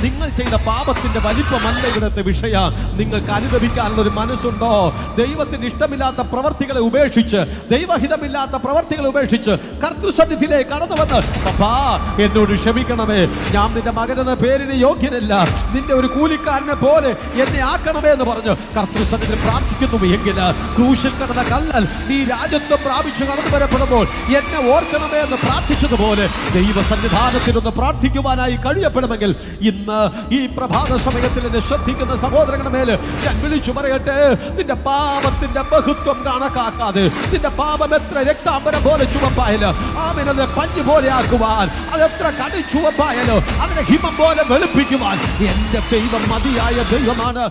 നിങ്ങൾ ചെയ്ത പാപത്തിന്റെ വലിപ്പമല്ല ഇവിടുത്തെ വിഷയം. നിങ്ങൾക്ക് അനുഭവിക്കാനുള്ള ഒരു മനസ്സുണ്ടോ? ദൈവത്തിന് ഇഷ്ടമില്ലാത്ത പ്രവർത്തികളെ ഉപേക്ഷിച്ച്, ദൈവഹിതമില്ലാത്ത പ്രവർത്തികളെ ഉപേക്ഷിച്ച് കർത്തൃസന്നിധിയിലേക്ക് കടന്നു വന്ന്, പപ്പാ എന്നോട് ക്ഷമിക്കണമേ, ഞാൻ നിന്റെ മകനെന്ന പേരിന് യോഗ്യനല്ല, നിന്റെ ഒരു കൂലിക്കാരനെ പോലെ എന്നെ ആക്കണമേ എന്ന് പറഞ്ഞു കർത്തൃസന്നിധിയിൽ പ്രാർത്ഥിക്കുന്നു എങ്കിൽ, ക്രൂശിൽ കിടന്ന കള്ളൻ നീ രാജ്യത്വം പ്രാപിച്ചു കടന്നു വരപ്പെടുമ്പോൾ എന്നെ ഓർക്കണമേ എന്ന് പ്രാർത്ഥിച്ചതുപോലെ ദൈവസന്നിധാനത്തിലൊന്ന് പ്രാർത്ഥിക്കുവാനായി കഴിയപ്പെടുമെങ്കിൽ, ഇന്ന് ഈ പ്രഭാത സമയത്തിൽ എന്നെ ശ്രദ്ധിക്കുന്ന സഹോദരങ്ങളുടെ മേൽ ഞാൻ വിളിച്ചു പറയട്ടെ, നിന്റെ പാപത്തിന്റെ ബഹുത്വം കണക്കാക്കാതെ, നിന്റെ പാപം എത്ര രക്താംബരം പോലെ ചുവപ്പായാലോ, അതിനെ പഞ്ച് പോലെ ആക്കുവാൻ, അതെത്ര കടി ചുവപ്പായാലോ അതിനെ ഹിമം പോലെ വെളുപ്പിക്കുവാൻ എന്റെ ദൈവം മതിയായ ദൈവമാണ്.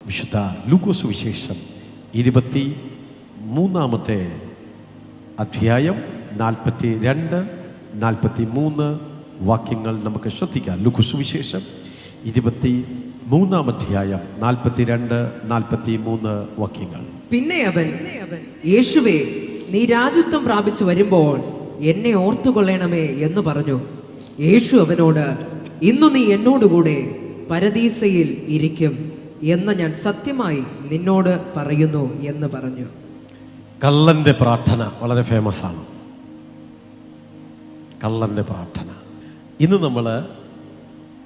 വിശുദ്ധ ലൂക്കോസ് സുവിശേഷം 23-ാമത്തെ അധ്യായം 42-43 വാക്യങ്ങൾ നമുക്ക് ശ്രദ്ധിക്കാം. ലൂക്കോസ് സുവിശേഷം 23-ാം അധ്യായം 42-43 വാക്യങ്ങൾ. പിന്നെ അവൻ, യേശുവേ, നീ രാജ്യത്വം പ്രാപിച്ചു വരുമ്പോൾ എന്നെ ഓർത്തുകൊള്ളണമേ എന്ന് പറഞ്ഞു. യേശു അവനോട്, ഇന്നു നീ എന്നോടുകൂടെ പരദീസയിൽ ഇരിക്കും എന്ന് ഞാൻ സത്യമായി നിന്നോട് പറയുന്നു എന്ന് പറഞ്ഞു. കള്ളന്റെ പ്രാർത്ഥന വളരെ ഫേമസ് ആണ്. കള്ളന്റെ പ്രാർത്ഥന. ഇന്ന് നമ്മൾ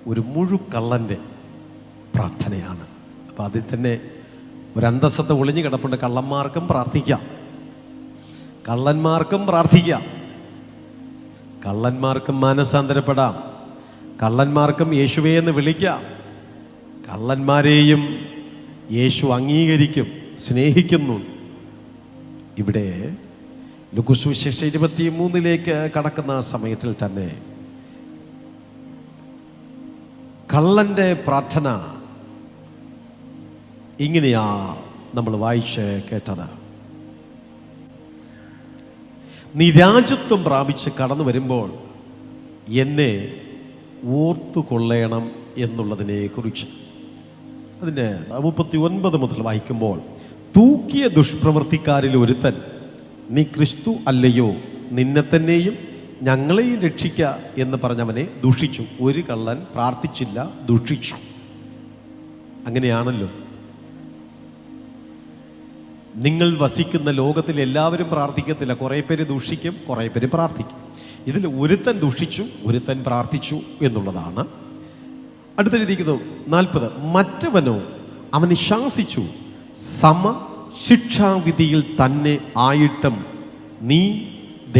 ഒരു മുഴുക്കള്ളന്റെ പ്രാർത്ഥനയാണ്. അപ്പം അതിൽ തന്നെ ഒരു അന്തസ്സത്തെ ഒളിഞ്ഞു കിടപ്പുണ്ട്. കള്ളന്മാർക്കും പ്രാർത്ഥിക്കാം, കള്ളന്മാർക്കും പ്രാർത്ഥിക്കാം, കള്ളന്മാർക്കും മാനസാന്തരപ്പെടാം, കള്ളന്മാർക്കും യേശുവേ എന്ന് വിളിക്കാം. കള്ളന്മാരെയും യേശു അംഗീകരിക്കും, സ്നേഹിക്കുന്നു. ഇവിടെ ലൂക്കോസ് സുവിശേഷം 23-ലേക്ക് കടക്കുന്ന സമയത്തിൽ തന്നെ കള്ളന്റെ പ്രാർത്ഥന ഇങ്ങനെയാ നമ്മൾ വായിച്ച് കേട്ടത്. നീ രാജ്യത്വം പ്രാപിച്ച് കടന്നു വരുമ്പോൾ എന്നെ ഓർത്തുകൊള്ളണം എന്നുള്ളതിനെ കുറിച്ച്. അതിൻ്റെ 39 മുതൽ വായിക്കുമ്പോൾ, തൂക്കിയ ദുഷ്പ്രവൃത്തിക്കാരിൽ ഒരുത്തൻ, നീ ക്രിസ്തു അല്ലയോ, നിന്നെ തന്നെയും ഞങ്ങളെയും രക്ഷിക്ക എന്ന് പറഞ്ഞവനെ ദുഷിച്ചു. ഒരു കള്ളൻ പ്രാർത്ഥിച്ചില്ല, ദുഷിച്ചു. അങ്ങനെയാണല്ലോ നിങ്ങൾ വസിക്കുന്ന ലോകത്തിൽ എല്ലാവരും പ്രാർത്ഥിക്കത്തില്ല. കുറേ പേര് ദുഷിക്കും, കുറേ പേര് പ്രാർത്ഥിക്കും. ഇതിൽ ഒരുത്തൻ ദുഷിച്ചു, ഒരുത്തൻ പ്രാർത്ഥിച്ചു എന്നുള്ളതാണ്. അടുത്തെഴുതിയിരിക്കുന്നു 40. മറ്റവനോ അവന് ശാസിച്ചു, സമശിക്ഷാവിധിയിൽ തന്നെ ആയിട്ടും നീ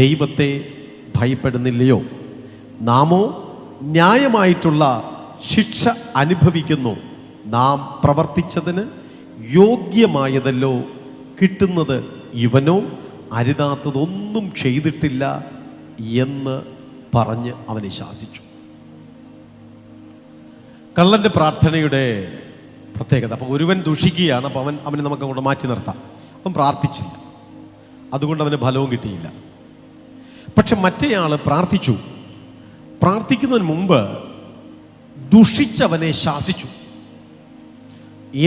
ദൈവത്തെ ഭയപ്പെടുന്നില്ലയോ? നാമോ ന്യായമായിട്ടുള്ള ശിക്ഷ അനുഭവിക്കുന്നു. നാം പ്രവർത്തിച്ചതിന് യോഗ്യമായതല്ലോ കിട്ടുന്നത്. ഇവനോ അരുതാത്തതൊന്നും ചെയ്തിട്ടില്ല എന്ന് പറഞ്ഞ് അവനെ ശാസിച്ചു. കള്ളൻ്റെ പ്രാർത്ഥനയുടെ പ്രത്യേകത. അപ്പോൾ ഒരുവൻ ദുഷിക്കുകയാണ്, അപ്പോൾ അവനെ നമുക്ക് അങ്ങോട്ട് മാറ്റി നിർത്താം. അവൻ പ്രാർത്ഥിച്ചില്ല, അതുകൊണ്ട് അവന് ഫലവും കിട്ടിയില്ല. പക്ഷെ മറ്റേയാൾ പ്രാർത്ഥിച്ചു. പ്രാർത്ഥിക്കുന്നതിന് മുമ്പ് ദുഷിച്ചവനെ ശാസിച്ചു.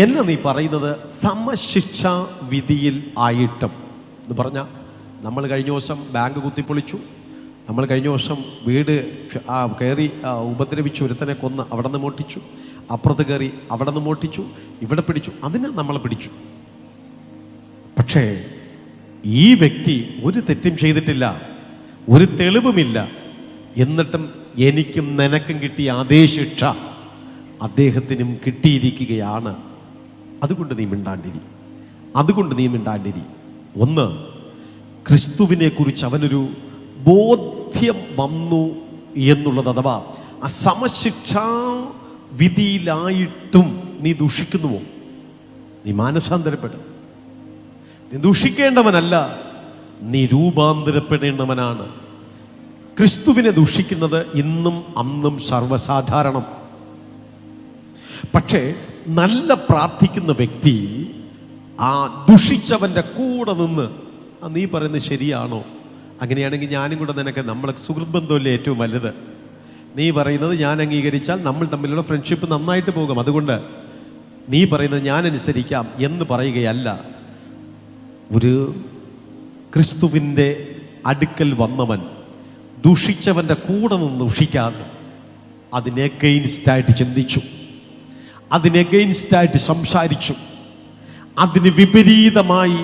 എന്നെ നീ പറയുന്നത് സമശിക്ഷാ വിധിയിൽ ആയിട്ടും എന്ന് പറഞ്ഞാൽ, നമ്മൾ കഴിഞ്ഞ ദിവസം ബാങ്ക് കുത്തിപ്പൊളിച്ചു, നമ്മൾ കഴിഞ്ഞ ദിവസം വീട് കയറി ഉപദ്രവിച്ചു, ഒരുത്തനെ കൊന്ന് അവിടെ നിന്ന് മോട്ടിച്ചു, അപ്പുറത്ത് കയറി അവിടെ നിന്ന് മോട്ടിച്ചു, ഇവിടെ പിടിച്ചു, അതിനെ നമ്മൾ പിടിച്ചു. പക്ഷേ ഈ വ്യക്തി ഒരു തെറ്റും ചെയ്തിട്ടില്ല, ഒരു തെളിവുമില്ല. എന്നിട്ടും എനിക്കും നിനക്കും കിട്ടിയ അതേ ശിക്ഷ അദ്ദേഹത്തിനും കിട്ടിയിരിക്കുകയാണ്. അതുകൊണ്ട് നീ മിണ്ടാണ്ടിരി, അതുകൊണ്ട് നീ മിണ്ടാണ്ടിരി. ഒന്ന്, ക്രിസ്തുവിനെ കുറിച്ച് അവനൊരു ബോധ്യം വന്നു എന്നുള്ളത്. അഥവാ ആ സമശിക്ഷാ വിധിയിലായിട്ടും നീ ദുഷിക്കുന്നുവോ? നീ മാനസാന്തരപ്പെടും. നീ ദുഷിക്കേണ്ടവനല്ല, നീ രൂപാന്തരപ്പെടേണ്ടവനാണ്. ക്രിസ്തുവിനെ ദുഷിക്കുന്നത് ഇന്നും അന്നും സർവ്വസാധാരണം. പക്ഷേ നല്ല പ്രാർത്ഥിക്കുന്ന വ്യക്തി ആ ദുഷിച്ചവൻ്റെ കൂടെ നിന്ന്, നീ പറയുന്നത് ശരിയാണോ? അങ്ങനെയാണെങ്കിൽ ഞാനും കൂടെ നിനക്ക്, നമ്മളെ സുഹൃത്ത് ബന്ധമല്ലേ ഏറ്റവും വലുത്. നീ പറയുന്നത് ഞാൻ അംഗീകരിച്ചാൽ നമ്മൾ തമ്മിലുള്ള ഫ്രണ്ട്ഷിപ്പ് നന്നായിട്ട് പോകും. അതുകൊണ്ട് നീ പറയുന്നത് ഞാൻ അനുസരിക്കാം എന്ന് പറയുകയല്ല. ഒരു ക്രിസ്തുവിൻ്റെ അടുക്കൽ വന്നവൻ ദുഷിച്ചവൻ്റെ കൂടെ നിന്ന് ദുഷിക്കാതെ അതിന് എഗെയിൻസ്റ്റായിട്ട് ചിന്തിച്ചു, അതിന് എഗെയിൻസ്റ്റായിട്ട് സംസാരിച്ചു, അതിന് വിപരീതമായി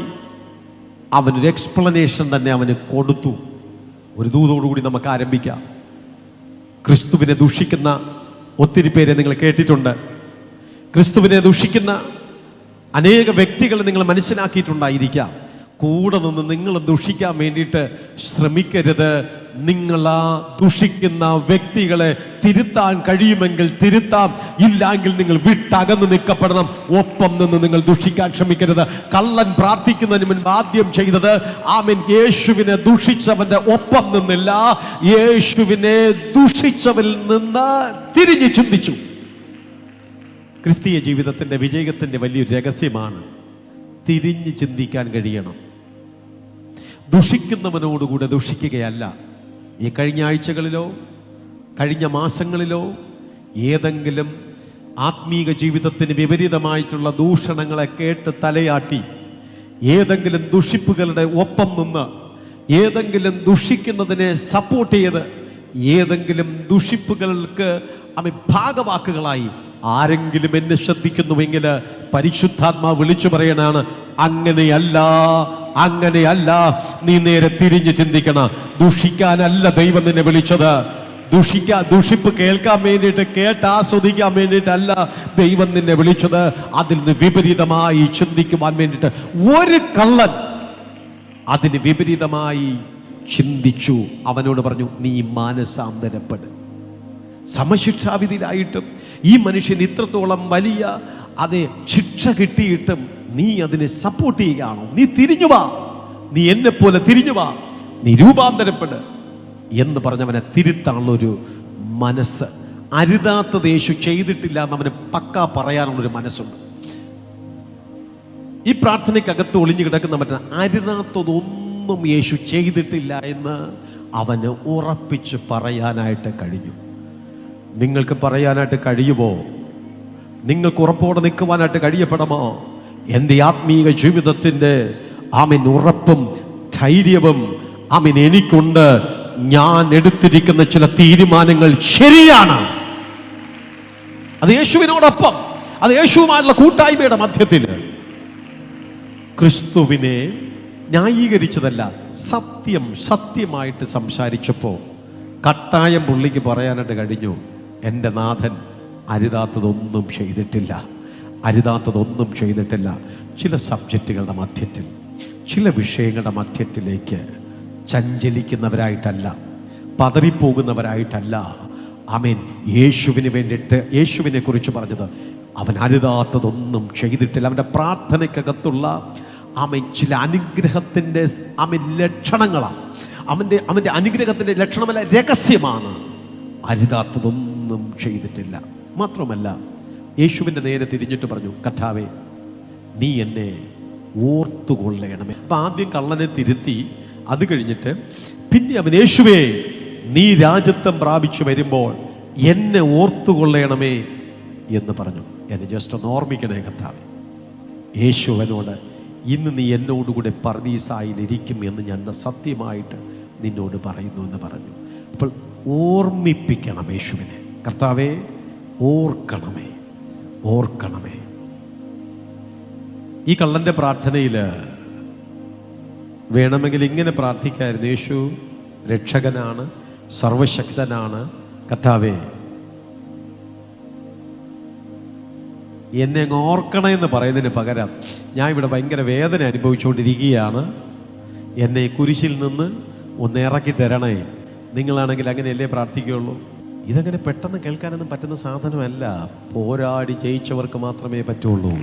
അവനൊരു എക്സ്പ്ലനേഷൻ തന്നെ അവന് കൊടുത്തു. ഒരു ദൂതോടുകൂടി നമുക്ക് ആരംഭിക്കാം. ക്രിസ്തുവിനെ ദുഷിക്കുന്ന ഒത്തിരി പേരെ നിങ്ങൾ കേട്ടിട്ടുണ്ട്. ക്രിസ്തുവിനെ ദുഷിക്കുന്ന അനേക വ്യക്തികളെ നിങ്ങൾ മനസ്സിലാക്കിയിട്ടുണ്ടായിരിക്കാം. കൂടെ നിന്ന് നിങ്ങൾ ദുഷിക്കാൻ വേണ്ടിയിട്ട് ശ്രമിക്കരുത്. നിങ്ങൾ ആ ദുഷിക്കുന്ന വ്യക്തികളെ തിരുത്താൻ കഴിയുമെങ്കിൽ തിരുത്താം, ഇല്ലെങ്കിൽ നിങ്ങൾ വിട്ടകന്ന് നിൽക്കപ്പെടണം. ഒപ്പം നിന്ന് നിങ്ങൾ ദുഷിക്കാൻ ശ്രമിക്കരുത്. കള്ളൻ പ്രാർത്ഥിക്കുന്നതിന് മുൻപ് ആദ്യം ചെയ്തത് ആമേൻ യേശുവിനെ ദുഷിച്ചവന്റെ ഒപ്പം നിന്നില്ല, യേശുവിനെ ദുഷിച്ചവരിൽ നിന്ന് തിരിഞ്ഞു ചിന്തിച്ചു. ക്രിസ്തീയ ജീവിതത്തിൻ്റെ വിജയത്തിൻ്റെ വലിയൊരു രഹസ്യമാണ് തിരിഞ്ഞ് ചിന്തിക്കാൻ കഴിയണം. ദുഷിക്കുന്നവനോടുകൂടെ ദുഷിക്കുകയല്ല. ഈ കഴിഞ്ഞ ആഴ്ചകളിലോ കഴിഞ്ഞ മാസങ്ങളിലോ ഏതെങ്കിലും ആത്മീക ജീവിതത്തിന് വിപരീതമായിട്ടുള്ള ദൂഷണങ്ങളെ കേട്ട് തലയാട്ടി ഏതെങ്കിലും ദുഷിപ്പുകളുടെ ഒപ്പം നിന്ന് ഏതെങ്കിലും ദുഷിക്കുന്നതിനെ സപ്പോർട്ട് ചെയ്ത് ഏതെങ്കിലും ദുഷിപ്പുകൾക്ക് ഭാഗവാക്കുകളായി ആരെങ്കിലും എന്നെ ശ്രദ്ധിക്കുന്നുവെങ്കിൽ പരിശുദ്ധാത്മാവ് വിളിച്ചു പറയണാണ്, അങ്ങനെയല്ല, അങ്ങനെയല്ല. നീ നേരെ തിരിഞ്ഞു ചിന്തിക്കണം. ദുഷിക്കാനല്ല ദൈവം നിന്നെ വിളിച്ചത്. ദുഷിപ്പ് കേൾക്കാൻ വേണ്ടിയിട്ട്, കേട്ട് ആസ്വദിക്കാൻ വേണ്ടിയിട്ടല്ല ദൈവം നിന്നെ വിളിച്ചത്. അതിൽ നിന്ന് വിപരീതമായി ചിന്തിക്കുവാൻ വേണ്ടിയിട്ട്. ഒരു കള്ളൻ അതിന് വിപരീതമായി ചിന്തിച്ചു. അവനോട് പറഞ്ഞു, നീ മാനസാന്തരപ്പെട്. സമശിക്ഷാവിധിയിലായിട്ടും ഈ മനുഷ്യൻ ഇത്രത്തോളം വലിയ ശിക്ഷ കിട്ടിയിട്ടും നീ അതിനെ സപ്പോർട്ട് ചെയ്യുകയാണോ? നീ തിരിഞ്ഞു വാ, നീ എന്നെ പോലെ തിരിഞ്ഞു വാ, നീ രൂപാന്തരപ്പെട് എന്ന് പറഞ്ഞവനെ തിരുത്താനുള്ളൊരു മനസ്സ്. അരുതാത്തത് യേശു ചെയ്തിട്ടില്ല എന്നവന് പക്കാ പറയാനുള്ളൊരു മനസ്സുണ്ട്. ഈ പ്രാർത്ഥനയ്ക്കകത്ത് ഒളിഞ്ഞു കിടക്കുന്ന മറ്റേ അരുതാത്തതൊന്നും യേശു ചെയ്തിട്ടില്ല എന്ന് അവന് ഉറപ്പിച്ച് പറയാനായിട്ട് കഴിഞ്ഞു. നിങ്ങൾക്ക് പറയാനായിട്ട് കഴിയുമോ? നിങ്ങൾക്ക് ഉറപ്പോടെ നിൽക്കുവാനായിട്ട് കഴിയപ്പെടമോ? എൻ്റെ ആത്മീയ ജീവിതത്തിൻ്റെ ഉറപ്പും ധൈര്യവും എനിക്കുണ്ട്. ഞാൻ എടുത്തിരിക്കുന്ന ചില തീരുമാനങ്ങൾ ശരിയാണ്. അത് യേശുവിനോടൊപ്പം, അത് യേശുവുമായുള്ള കൂട്ടായ്മയുടെ മധ്യത്തിൽ ക്രിസ്തുവിനെ ന്യായീകരിച്ചതല്ല, സത്യമായിട്ട് സംസാരിച്ചപ്പോൾ കട്ടായം പുള്ളിക്ക് പറയാനായിട്ട് കഴിഞ്ഞു, എൻ്റെ നാഥൻ അരുതാത്തതൊന്നും ചെയ്തിട്ടില്ല, അരുതാത്തതൊന്നും ചെയ്തിട്ടില്ല. ചില സബ്ജക്റ്റുകളുടെ മധ്യത്തിൽ, ചില വിഷയങ്ങളുടെ മധ്യത്തിലേക്ക് ചഞ്ചലിക്കുന്നവരായിട്ടല്ല, പതറിപ്പോകുന്നവരായിട്ടല്ല. ആമേൻ. യേശുവിന് വേണ്ടിയിട്ട്, യേശുവിനെ കുറിച്ച് പറഞ്ഞത് അവൻ അരുതാത്തതൊന്നും ചെയ്തിട്ടില്ല. അവൻ്റെ പ്രാർത്ഥനയ്ക്കകത്തുള്ള ചില അനുഗ്രഹത്തിൻ്റെ ലക്ഷണങ്ങളാണ്. അവൻ്റെ അനുഗ്രഹത്തിൻ്റെ ലക്ഷണമല്ല, രഹസ്യമാണ്. അരുതാത്തതൊന്നും ചെയ്തിട്ടില്ല. മാത്രമല്ല യേശുവിൻ്റെ നേരെ തിരിഞ്ഞിട്ട് പറഞ്ഞു, കർത്താവേ നീ എന്നെ ഓർത്തുകൊള്ളണമേ. അപ്പം ആദ്യം കള്ളനെ തിരുത്തി, അത് കഴിഞ്ഞിട്ട് പിന്നെ അവൻ യേശുവേ നീ രാജത്വം പ്രാപിച്ചു വരുമ്പോൾ എന്നെ ഓർത്തുകൊള്ളണമേ എന്ന് പറഞ്ഞു. എന്നെ ജസ്റ്റ് ഒന്ന് ഓർമ്മിക്കണേ കർത്താവേ. യേശുവനോട് ഇന്ന് നീ എന്നോടുകൂടെ പർദീസായിലിരിക്കും എന്ന് ഞാൻ സത്യമായിട്ട് നിന്നോട് പറയുന്നു എന്ന് പറഞ്ഞു. അപ്പോൾ ഓർമ്മിപ്പിക്കണം യേശുവിനെ. കർത്താവേ ഓർക്കണമേ, ഓർക്കണമേ. ഈ കള്ളൻ്റെ പ്രാർത്ഥനയിൽ വേണമെങ്കിൽ ഇങ്ങനെ പ്രാർത്ഥിക്കായിരുന്നു, യേശു രക്ഷകനാണ്, സർവശക്തനാണ്. കർത്താവേ എന്നെ ഓർക്കണമെന്ന് പറയുന്നതിന് പകരം ഞാൻ ഇവിടെ ഭയങ്കര വേദന അനുഭവിച്ചുകൊണ്ടിരിക്കുകയാണ്, എന്നെ കുരിശിൽ നിന്ന് ഒന്ന് ഇറക്കി തരണേ. നിങ്ങളാണെങ്കിൽ അങ്ങനെയല്ലേ പ്രാർത്ഥിക്കുകയുള്ളൂ. ഇതങ്ങനെ പെട്ടെന്ന് കേൾക്കാനൊന്നും പറ്റുന്ന സാധനമല്ല. പോരാടി ജയിച്ചവർക്ക് മാത്രമേ പറ്റുള്ളൂ.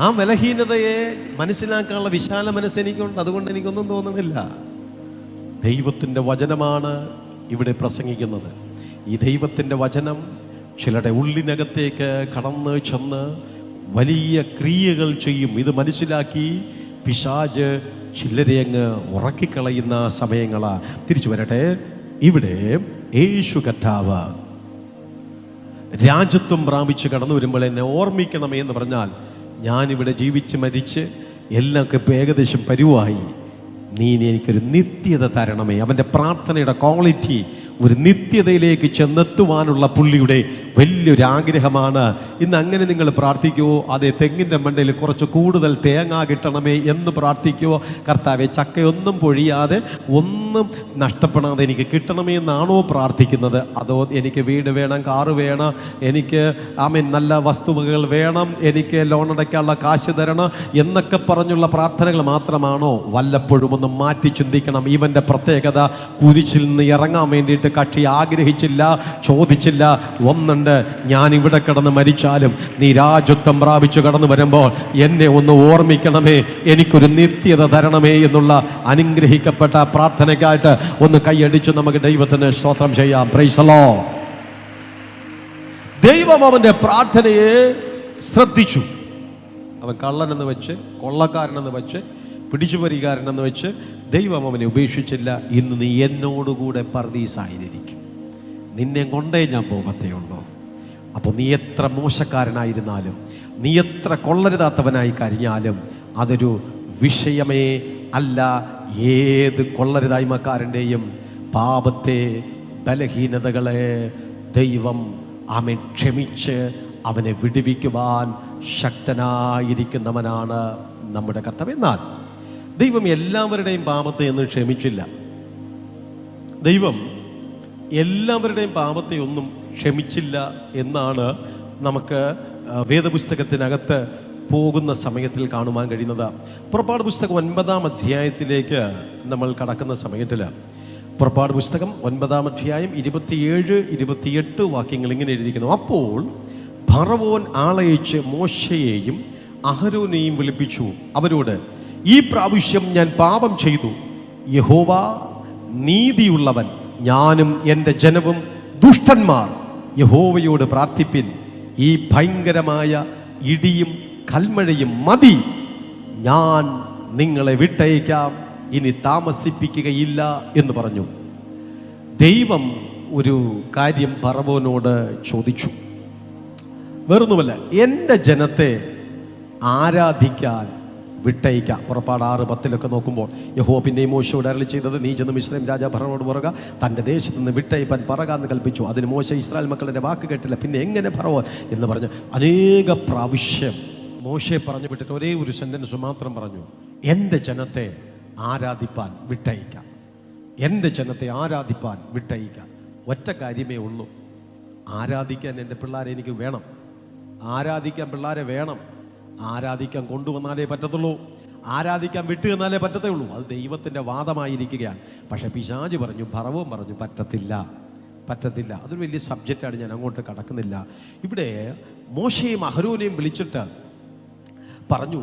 ആ ബലഹീനതയെ മനസ്സിലാക്കാനുള്ള വിശാല മനസ്സ് എനിക്കുണ്ട്. അതുകൊണ്ട് എനിക്കൊന്നും തോന്നുന്നില്ല. ദൈവത്തിൻ്റെ വചനമാണ് ഇവിടെ പ്രസംഗിക്കുന്നത്. ഈ ദൈവത്തിൻ്റെ വചനം ചിലരുടെ ഉള്ളിനകത്തേക്ക് കടന്ന് ചെന്ന് വലിയ ക്രിയകൾ ചെയ്യും. ഇത് മനസ്സിലാക്കി പിശാച് ചിലരെ അങ്ങ് ഉറക്കിക്കളയുന്ന സമയങ്ങളാ. തിരിച്ചു വരട്ടെ. ഇവിടെ യേശു കർത്താവ് രാജ്യത്വം പ്രാപിച്ച് കടന്നു വരുമ്പോൾ എന്നെ ഓർമ്മിക്കണമേ എന്ന് പറഞ്ഞാൽ, ഞാനിവിടെ ജീവിച്ച് മരിച്ച് എല്ലാം ഇപ്പം ഏകദേശം പരുവായി, നീ എനിക്കൊരു നിത്യത തരണമേ. അവൻ്റെ പ്രാർത്ഥനയുടെ ക്വാളിറ്റി ഒരു നിത്യതയിലേക്ക് ചെന്നെത്തുവാനുള്ള പുള്ളിയുടെ വലിയൊരു ആഗ്രഹമാണ്. ഇന്ന് അങ്ങനെ നിങ്ങൾ പ്രാർത്ഥിക്കുമോ? അതേ, തെങ്ങിൻ്റെ മണ്ടയിൽ കുറച്ച് കൂടുതൽ തേങ്ങ കിട്ടണമേ എന്ന് പ്രാർത്ഥിക്കുമോ? കർത്താവെ, ചക്കയൊന്നും പൊഴിയാതെ ഒന്നും നഷ്ടപ്പെടാതെ എനിക്ക് കിട്ടണമേ എന്നാണോ പ്രാർത്ഥിക്കുന്നത്? അതോ എനിക്ക് വീട് വേണം, കാറ് വേണം, എനിക്ക് നല്ല വസ്തുവകകൾ വേണം, എനിക്ക് ലോൺ അടയ്ക്കാനുള്ള കാശ് തരണം എന്നൊക്കെ പറഞ്ഞുള്ള പ്രാർത്ഥനകൾ മാത്രമാണോ? വല്ലപ്പോഴും ഒന്ന് മാറ്റി ചിന്തിക്കണം. ഇവൻ്റെ പ്രത്യേകത കുരിശിൽ നിന്ന് ഇറങ്ങാൻ വേണ്ടിയിട്ട് കക്ഷി ആഗ്രഹിച്ചില്ല, ചോദിച്ചില്ല. ഒന്നുണ്ട്, ഞാൻ ഇവിടെ കിടന്ന് മരിച്ചാലും നീ രാജ്യത്വം പ്രാപിച്ചു കടന്നു വരുമ്പോൾ എന്നെ ഒന്ന് ഓർമ്മിക്കണമേ, എനിക്കൊരു നിത്യത തരണമേ എന്നുള്ള അനുഗ്രഹിക്കപ്പെട്ട പ്രാർത്ഥനയ്ക്കായിട്ട് ഒന്ന് കൈയടിച്ച് നമുക്ക് ദൈവത്തിന് സ്തോത്രം ചെയ്യാം. Praise the Lord. ദൈവം അവൻ്റെ പ്രാർത്ഥനയെ ശ്രദ്ധിച്ചു. അവൻ കള്ളനെന്ന് വെച്ച്, കൊള്ളക്കാരനെന്ന് വെച്ച്, പിടിച്ചുപറിക്കാരനെന്ന് വെച്ച് ദൈവം അവനെ ഉപേക്ഷിച്ചില്ല. ഇന്ന് നീ എന്നോടുകൂടെ പർദീസായിരിക്കും, നിന്നെ കൊണ്ടേ ഞാൻ പോകത്തേ ഉള്ളൂ. അപ്പോൾ നീ എത്ര മോശക്കാരനായിരുന്നാലും, നീ എത്ര കൊള്ളരുതാത്തവനായി കഴിഞ്ഞാലും അതൊരു വിഷയമേ അല്ല. ഏത് കൊള്ളരുതായ്മക്കാരൻ്റെയും പാപത്തെ, ബലഹീനതകളെ ദൈവം അവൻ ക്ഷമിച്ച് അവനെ വിടുവിക്കുവാൻ ശക്തനായിരിക്കുന്നവനാണ് നമ്മുടെ കർത്താവ്. എന്നാൽ ദൈവം എല്ലാവരുടെയും പാപത്തെ ഒന്നും ക്ഷമിച്ചില്ല. ദൈവം എല്ലാവരുടെയും പാപത്തെ ഒന്നും ക്ഷമിച്ചില്ല എന്നാണ് നമുക്ക് വേദപുസ്തകത്തിനകത്ത് പോകുന്ന സമയത്തിൽ കാണുവാൻ കഴിയുന്നത്. പുറപ്പാട് പുസ്തകം 9-ാം അധ്യായത്തിലേക്ക് നമ്മൾ കടക്കുന്ന സമയത്തിൽ, പുറപ്പാട് പുസ്തകം 9-ാം അധ്യായം 27-28 വാക്യങ്ങൾ ഇങ്ങനെ എഴുതിയിരിക്കുന്നു. അപ്പോൾ ഫറവോൻ ആളയച്ച് മോശയെയും അഹരോനെയും വിളിപ്പിച്ചു. അവരോട്, ഈ പ്രാവശ്യം ഞാൻ പാപം ചെയ്തു. യഹോവ നീതിയുള്ളവൻ, ഞാനും എൻ്റെ ജനവും ദുഷ്ടന്മാർ. യഹോവയോട് പ്രാർത്ഥിപ്പിൻ. ഈ ഭയങ്കരമായ ഇടിയും കൽമഴയും മതി. ഞാൻ നിങ്ങളെ വിട്ടയക്കാം, ഇനി താമസിപ്പിക്കുകയില്ല എന്ന് പറഞ്ഞു. ദൈവം ഒരു കാര്യം ഫറവോനോട് ചോദിച്ചു. വേറൊന്നുമല്ല, എൻ്റെ ജനത്തെ ആരാധിക്കാൻ വിട്ടയക്കാം. പുറപ്പാട് 6:10 നോക്കുമ്പോൾ യഹോവ പിന്നെയും മോശയോട് അരുളി ചെയ്തത്, നീ ചെന്ന് മിസ്രയീം രാജാ ഫറവോനോട് പറയുക, തൻ്റെ ദേശത്ത് നിന്ന് വിട്ടയപ്പാൻ പറകാന്ന് കൽപ്പിച്ചു. അതിന് മോശ ഇസ്രായേൽ മക്കളുടെ വാക്ക് കേട്ടില്ല. പിന്നെ എങ്ങനെ ഫറവോൻ എന്ന് പറഞ്ഞ് അനേക പ്രാവശ്യം മോശയെ പറഞ്ഞു വിട്ടിട്ട് ഒരേ ഒരു സെൻറ്റൻസ് മാത്രം പറഞ്ഞു, എൻ്റെ ജനത്തെ ആരാധിപ്പാൻ വിട്ടയക്കാം, എൻ്റെ ജനത്തെ ആരാധിപ്പാൻ വിട്ടയക്കാം. ഒറ്റ കാര്യമേ ഉള്ളൂ, ആരാധിക്കാൻ എൻ്റെ പിള്ളേരെ എനിക്ക് വേണം, ആരാധിക്കാൻ പിള്ളേരെ വേണം, ആരാധിക്കാൻ കൊണ്ടുവന്നാലേ പറ്റത്തുള്ളൂ, ആരാധിക്കാൻ വിട്ടു തന്നാലേ പറ്റത്തേ ഉള്ളൂ. അത് ദൈവത്തിൻ്റെ വാദമായിരിക്കുകയാണ്. പക്ഷെ പിശാച് പറഞ്ഞു, ഫറവോൻ പറഞ്ഞു, പറ്റത്തില്ല. അതൊരു വലിയ സബ്ജക്റ്റാണ്, ഞാൻ അങ്ങോട്ട് കടക്കുന്നില്ല. ഇവിടെ മോശയും അഹരോനെയും വിളിച്ചിട്ട് പറഞ്ഞു,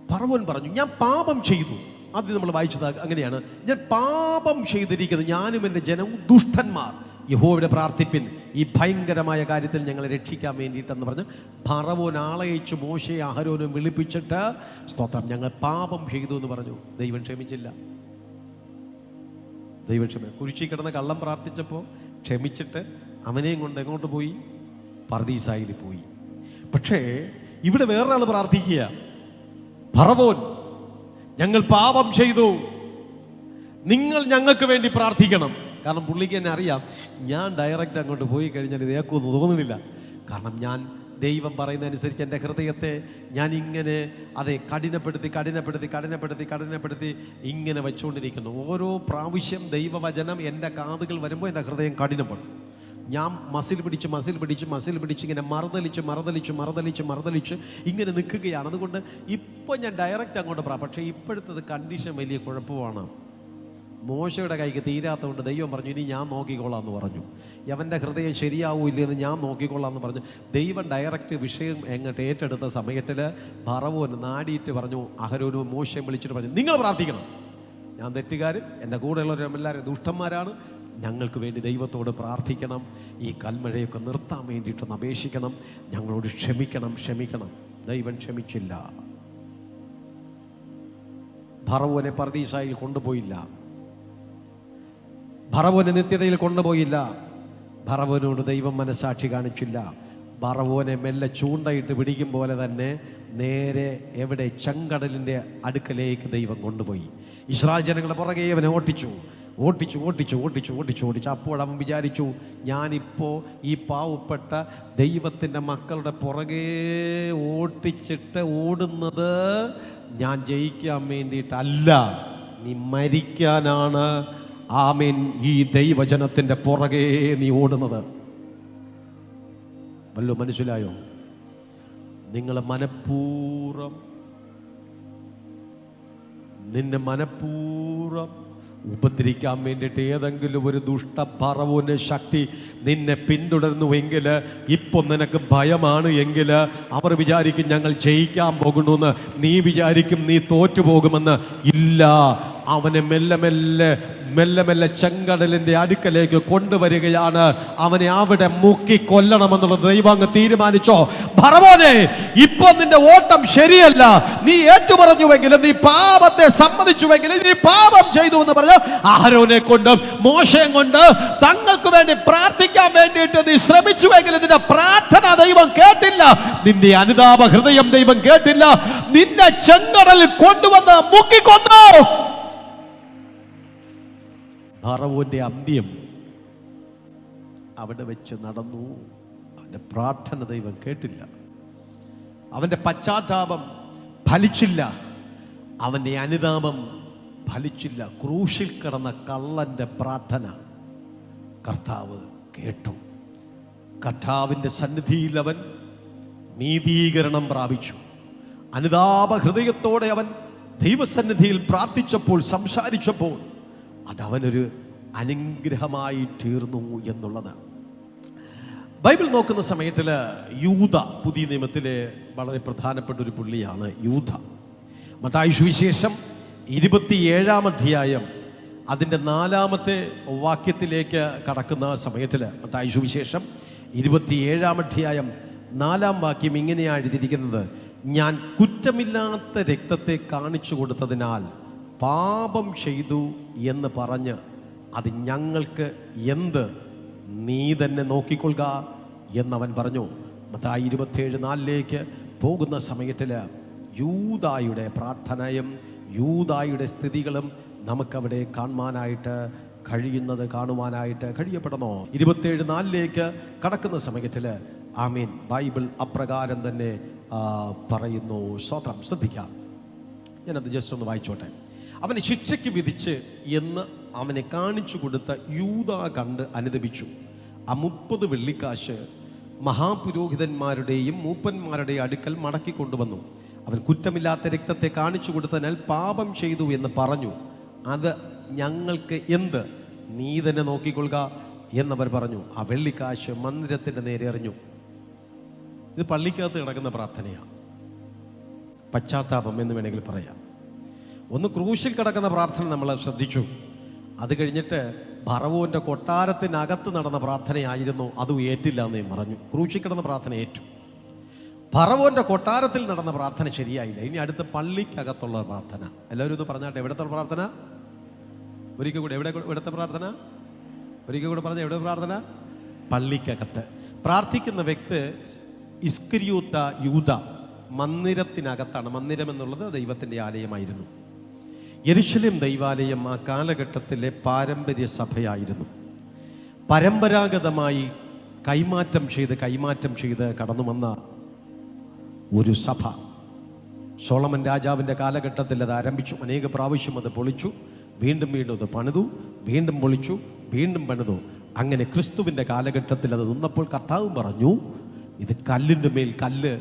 ഫറവോൻ പറഞ്ഞു, ഞാൻ പാപം ചെയ്തു. അത് നമ്മൾ വായിച്ചത് അങ്ങനെയാണ്, ഞാൻ പാപം ചെയ്തിരിക്കുന്നത്, ഞാനും എൻ്റെ ജനവും ദുഷ്ടന്മാർ. യഹോവയുടെ പ്രാർത്ഥിപ്പിൻ, ഈ ഭയങ്കരമായ കാര്യത്തിൽ ഞങ്ങളെ രക്ഷിക്കാൻ വേണ്ടിയിട്ടെന്ന് പറഞ്ഞ് ഫറവോൻ ആളയച്ച് മോശയെ അഹരോനും വിളിപ്പിച്ചിട്ട്, സ്തോത്രം, ഞങ്ങൾ പാപം ചെയ്തു എന്ന് പറഞ്ഞു. ദൈവം ക്ഷമിച്ചില്ല. കുരിശിൽ കിടന്ന കള്ളം പ്രാർത്ഥിച്ചപ്പോൾ ക്ഷമിച്ചിട്ട് അവനെയും കൊണ്ട് എങ്ങോട്ട് പോയി? പർദീസായിൽ പോയി. പക്ഷേ ഇവിടെ വേറൊരാൾ പ്രാർത്ഥിക്കുക, ഫറവോൻ, ഞങ്ങൾ പാപം ചെയ്തു, നിങ്ങൾ ഞങ്ങൾക്ക് വേണ്ടി പ്രാർത്ഥിക്കണം. കാരണം പുള്ളിക്ക് എന്നെ അറിയാം, ഞാൻ ഡയറക്റ്റ് അങ്ങോട്ട് പോയി കഴിഞ്ഞാൽ ഇത് ഏക്കൊന്നും തോന്നുന്നില്ല. കാരണം ഞാൻ ദൈവം പറയുന്നതനുസരിച്ച് എൻ്റെ ഹൃദയത്തെ ഞാൻ ഇങ്ങനെ കഠിനപ്പെടുത്തി ഇങ്ങനെ വെച്ചുകൊണ്ടിരിക്കുന്നു. ഓരോ പ്രാവശ്യം ദൈവവചനം എൻ്റെ കാതുകൾ വരുമ്പോൾ എൻ്റെ ഹൃദയം കഠിനപ്പെടും. ഞാൻ മസിൽ പിടിച്ച് ഇങ്ങനെ മറുതലിച്ച് ഇങ്ങനെ നിൽക്കുകയാണ്. അതുകൊണ്ട് ഇപ്പോൾ ഞാൻ ഡയറക്റ്റ് അങ്ങോട്ട് പക്ഷേ ഇപ്പോഴത്തത് കണ്ടീഷൻ വലിയ കുഴപ്പമാണ്. മോശയുടെ കൈക്ക് തീരാത്തതുകൊണ്ട് ദൈവം പറഞ്ഞു, ഇനി ഞാൻ നോക്കിക്കൊള്ളാം എന്ന് പറഞ്ഞു. അവൻ്റെ ഹൃദയം ശരിയാവൂല്ലെന്ന് ഞാൻ നോക്കിക്കൊള്ളാം എന്ന് പറഞ്ഞു. ദൈവം ഡയറക്റ്റ് വിഷയം എങ്ങോട്ട് ഏറ്റെടുത്ത സമയത്തിൽ ഫറവോൻ നാടിയിട്ട് പറഞ്ഞു, അഹരോനും മോശയും വിളിച്ചിട്ട് പറഞ്ഞു, നിങ്ങൾ പ്രാർത്ഥിക്കണം, ഞാൻ തെറ്റുകാർ, എൻ്റെ കൂടെയുള്ളവരെല്ലാവരും ദുഷ്ടന്മാരാണ്, ഞങ്ങൾക്ക് വേണ്ടി ദൈവത്തോട് പ്രാർത്ഥിക്കണം, ഈ കൽമഴയൊക്കെ നിർത്താൻ വേണ്ടിയിട്ടൊന്ന് അപേക്ഷിക്കണം, ഞങ്ങളോട് ക്ഷമിക്കണം. ദൈവം ക്ഷമിച്ചില്ല. ഫറവോനെ പർദീസായിൽ കൊണ്ടുപോയില്ല, ഫറവോനെ നിത്യതയിൽ കൊണ്ടുപോയില്ല. ഫറവോനോട് ദൈവം മനസാക്ഷി കാണിച്ചില്ല. ഫറവോനെ മെല്ലെ ചൂണ്ടയിട്ട് പിടിക്കും പോലെ തന്നെ നേരെ എവിടെ? ചെങ്കടലിൻ്റെ അടുക്കലേക്ക് ദൈവം കൊണ്ടുപോയി. ഇസ്രായേൽ ജനങ്ങളുടെ പുറകെ അവനെ ഓട്ടിച്ചു. അപ്പോൾ അവൻ വിചാരിച്ചു, ഞാനിപ്പോൾ ഈ പാവപ്പെട്ട ദൈവത്തിൻ്റെ മക്കളുടെ പുറകെ ഓട്ടിച്ചിട്ട് ഓടുന്നത് ഞാൻ ജയിക്കാൻ വേണ്ടിയിട്ടല്ല, നീ മരിക്കാനാണ് ആമേൻ ഈ ദൈവജനത്തിൻ്റെ പുറകെ നീ ഓടുന്നത്. വല്ലോ മനസ്സിലായോ? നിങ്ങൾ നിന്നെ മനഃപൂർവ്വം ഉപദ്രവിക്കാൻ വേണ്ടിയിട്ട് ഏതെങ്കിലും ഒരു ദുഷ്ടഫറവോന്റെ ശക്തി നിന്നെ പിന്തുടരുന്നുവെങ്കിൽ, ഇപ്പം നിനക്ക് ഭയമാണ് എങ്കിൽ, അവർ വിചാരിക്കും ഞങ്ങൾ ജയിക്കാൻ പോകുന്നു, നീ വിചാരിക്കും നീ തോറ്റുപോകുമെന്ന്. ഇല്ല, അവനെ മെല്ലെ ചെങ്കടലിൻ്റെ അടുക്കലേക്ക് കൊണ്ടുവരികയാണ്. അവനെ അവിടെ മുക്കി കൊല്ലണമെന്നുള്ളത് ദൈവം അങ്ങ് തീരുമാനിച്ചോ? ഫറവോനെ, ഇപ്പൊ നിന്റെ ഓട്ടം ശരിയല്ല. നീ ഏറ്റുപറഞ്ഞുവെങ്കിലും, നീ പാപത്തെ സമ്മതിച്ചുവെങ്കിലും, നീ പാപം ചെയ്തു എന്ന് പറഞ്ഞു അഹരോനെ കൊണ്ടും മോശയും കൊണ്ട് തങ്ങൾക്ക് വേണ്ടി പ്രാർത്ഥിക്കാൻ വേണ്ടിയിട്ട് നീ ശ്രമിച്ചുവെങ്കിലും നിന്റെ പ്രാർത്ഥന ദൈവം കേട്ടില്ല, നിന്റെ അനുതാപ ഹൃദയം ദൈവം കേട്ടില്ല. നിന്നെ ചെങ്കടലിൽ കൊണ്ടുവന്ന് മുക്കിക്കൊന്നു. ഫറവോന്റെ അന്ത്യം അവിടെ വെച്ച് നടന്നു. അവന്റെ പ്രാർത്ഥന ദൈവം കേട്ടില്ല, അവന്റെ പശ്ചാത്താപം ഫലിച്ചില്ല, അവന്റെ അനുതാപം ഫലിച്ചില്ല. ക്രൂശിൽ കിടന്ന കള്ളന്റെ പ്രാർത്ഥന കർത്താവ് കേട്ടു. കർത്താവിൻ്റെ സന്നിധിയിൽ അവൻ നീതീകരണം പ്രാപിച്ചു. അനുതാപ ഹൃദയത്തോടെ അവൻ ദൈവസന്നിധിയിൽ പ്രാർത്ഥിച്ചപ്പോൾ, സംസാരിച്ചപ്പോൾ അതവനൊരു അനുഗ്രഹമായി തീർന്നു എന്നുള്ളത്. ബൈബിൾ നോക്കുന്ന സമയത്തിൽ യൂദ പുതിയ നിയമത്തിലെ വളരെ പ്രധാനപ്പെട്ട ഒരു പുള്ളിയാണ് യൂദ. മത്തായി സുവിശേഷം 27-ാം അധ്യായം അതിൻ്റെ 4-ാമത്തെ വാക്യത്തിലേക്ക് കടക്കുന്ന സമയത്തിൽ, മത്തായി സുവിശേഷം 27-ാം അധ്യായം 4-ാം വാക്യം ഇങ്ങനെയാണ് എഴുതിയിരിക്കുന്നത്: ഞാൻ കുറ്റമില്ലാത്ത രക്തത്തെ കാണിച്ചു കൊടുത്തതിനാൽ പാപം ചെയ്തു എന്ന് പറഞ്ഞ് അത് ഞങ്ങൾക്ക് എന്ത്? നീ തന്നെ നോക്കിക്കൊള്ളുക എന്നവൻ പറഞ്ഞു. മത്തായി 27:4 പോകുന്ന സമയത്തിൽ യൂദായുടെ പ്രാർത്ഥനയും യൂദായുടെ സ്ഥിതികളും നമുക്കവിടെ കാണുവാനായിട്ട് കഴിയപ്പെടണോ? 27:4 കടക്കുന്ന സമയത്തിൽ ആമീൻ ബൈബിൾ അപ്രകാരം തന്നെ പറയുന്നു. സ്തോത്രം. ശ്രദ്ധിക്കാം, ഞാനത് ജസ്റ്റ് ഒന്ന് വായിച്ചോട്ടെ. അവനെ ശിക്ഷയ്ക്ക് വിധിച്ച് എന്ന് അവനെ കാണിച്ചു കൊടുത്ത യൂദ കണ്ട് അനുതപിച്ചു. ആ 30 വെള്ളിക്കാശ് മഹാപുരോഹിതന്മാരുടെയും മൂപ്പന്മാരുടെയും അടുക്കൽ മടക്കി കൊണ്ടുവന്നു. അവൻ കുറ്റമില്ലാത്ത രക്തത്തെ കാണിച്ചു കൊടുത്തതിനാൽ പാപം ചെയ്തു എന്ന് പറഞ്ഞു. അത് ഞങ്ങൾക്ക് എന്ത്? നീ തന്നെ നോക്കിക്കൊള്ളുക എന്നവർ പറഞ്ഞു. ആ വെള്ളിക്കാശ് മന്ദിരത്തിൻ്റെ നേരെ എറിഞ്ഞു. ഇത് പള്ളിക്കകത്ത് കിടക്കുന്ന പ്രാർത്ഥനയാണ്, പശ്ചാത്താപം എന്ന് വേണമെങ്കിൽ പറയാം. ഒന്ന് ക്രൂശിൽ കിടക്കുന്ന പ്രാർത്ഥന നമ്മൾ ശ്രദ്ധിച്ചു. അത് കഴിഞ്ഞിട്ട് ഫറവോന്റെ കൊട്ടാരത്തിനകത്ത് നടന്ന പ്രാർത്ഥനയായിരുന്നു, അതും ഏറ്റില്ല എന്ന് പറഞ്ഞു. ക്രൂശിൽ കിടന്ന പ്രാർത്ഥന ഏറ്റു. ഫറവോന്റെ കൊട്ടാരത്തിൽ നടന്ന പ്രാർത്ഥന ശരിയായില്ല. ഇനി അടുത്ത പള്ളിക്കകത്തുള്ള പ്രാർത്ഥന. എല്ലാവരും ഒന്ന് പറഞ്ഞാട്ടെ, എവിടത്തെ പ്രാർത്ഥന? ഒരിക്കൽ കൂടെ, എവിടത്തെ പ്രാർത്ഥന? ഒരിക്കൽ കൂടെ പറഞ്ഞ എവിടെ പ്രാർത്ഥന? പള്ളിക്കകത്ത് പ്രാർത്ഥിക്കുന്ന വ്യക്തി ഇസ്കരിയോത്ത യൂദ മന്ദിരത്തിനകത്താണ്. മന്ദിരം എന്നുള്ളത് ദൈവത്തിൻ്റെ ആലയമായിരുന്നു. യെരുശലേം ദൈവാലയം ആ കാലഘട്ടത്തിലെ പാരമ്പര്യ സഭയായിരുന്നു. പരമ്പരാഗതമായി കൈമാറ്റം ചെയ്ത് കടന്നു വന്ന ഒരു സഭ. സോളമൻ രാജാവിൻ്റെ കാലഘട്ടത്തിൽ അത് ആരംഭിച്ചു. അനേക പ്രാവശ്യം അത് പൊളിച്ചു, വീണ്ടും അത് പണിതു, വീണ്ടും പൊളിച്ചു, വീണ്ടും പണിതു. അങ്ങനെ ക്രിസ്തുവിൻ്റെ കാലഘട്ടത്തിൽ അത് നിന്നപ്പോൾ കർത്താവ് പറഞ്ഞു, ഇത് കല്ലിൻ്റെ മേൽ കല്ല്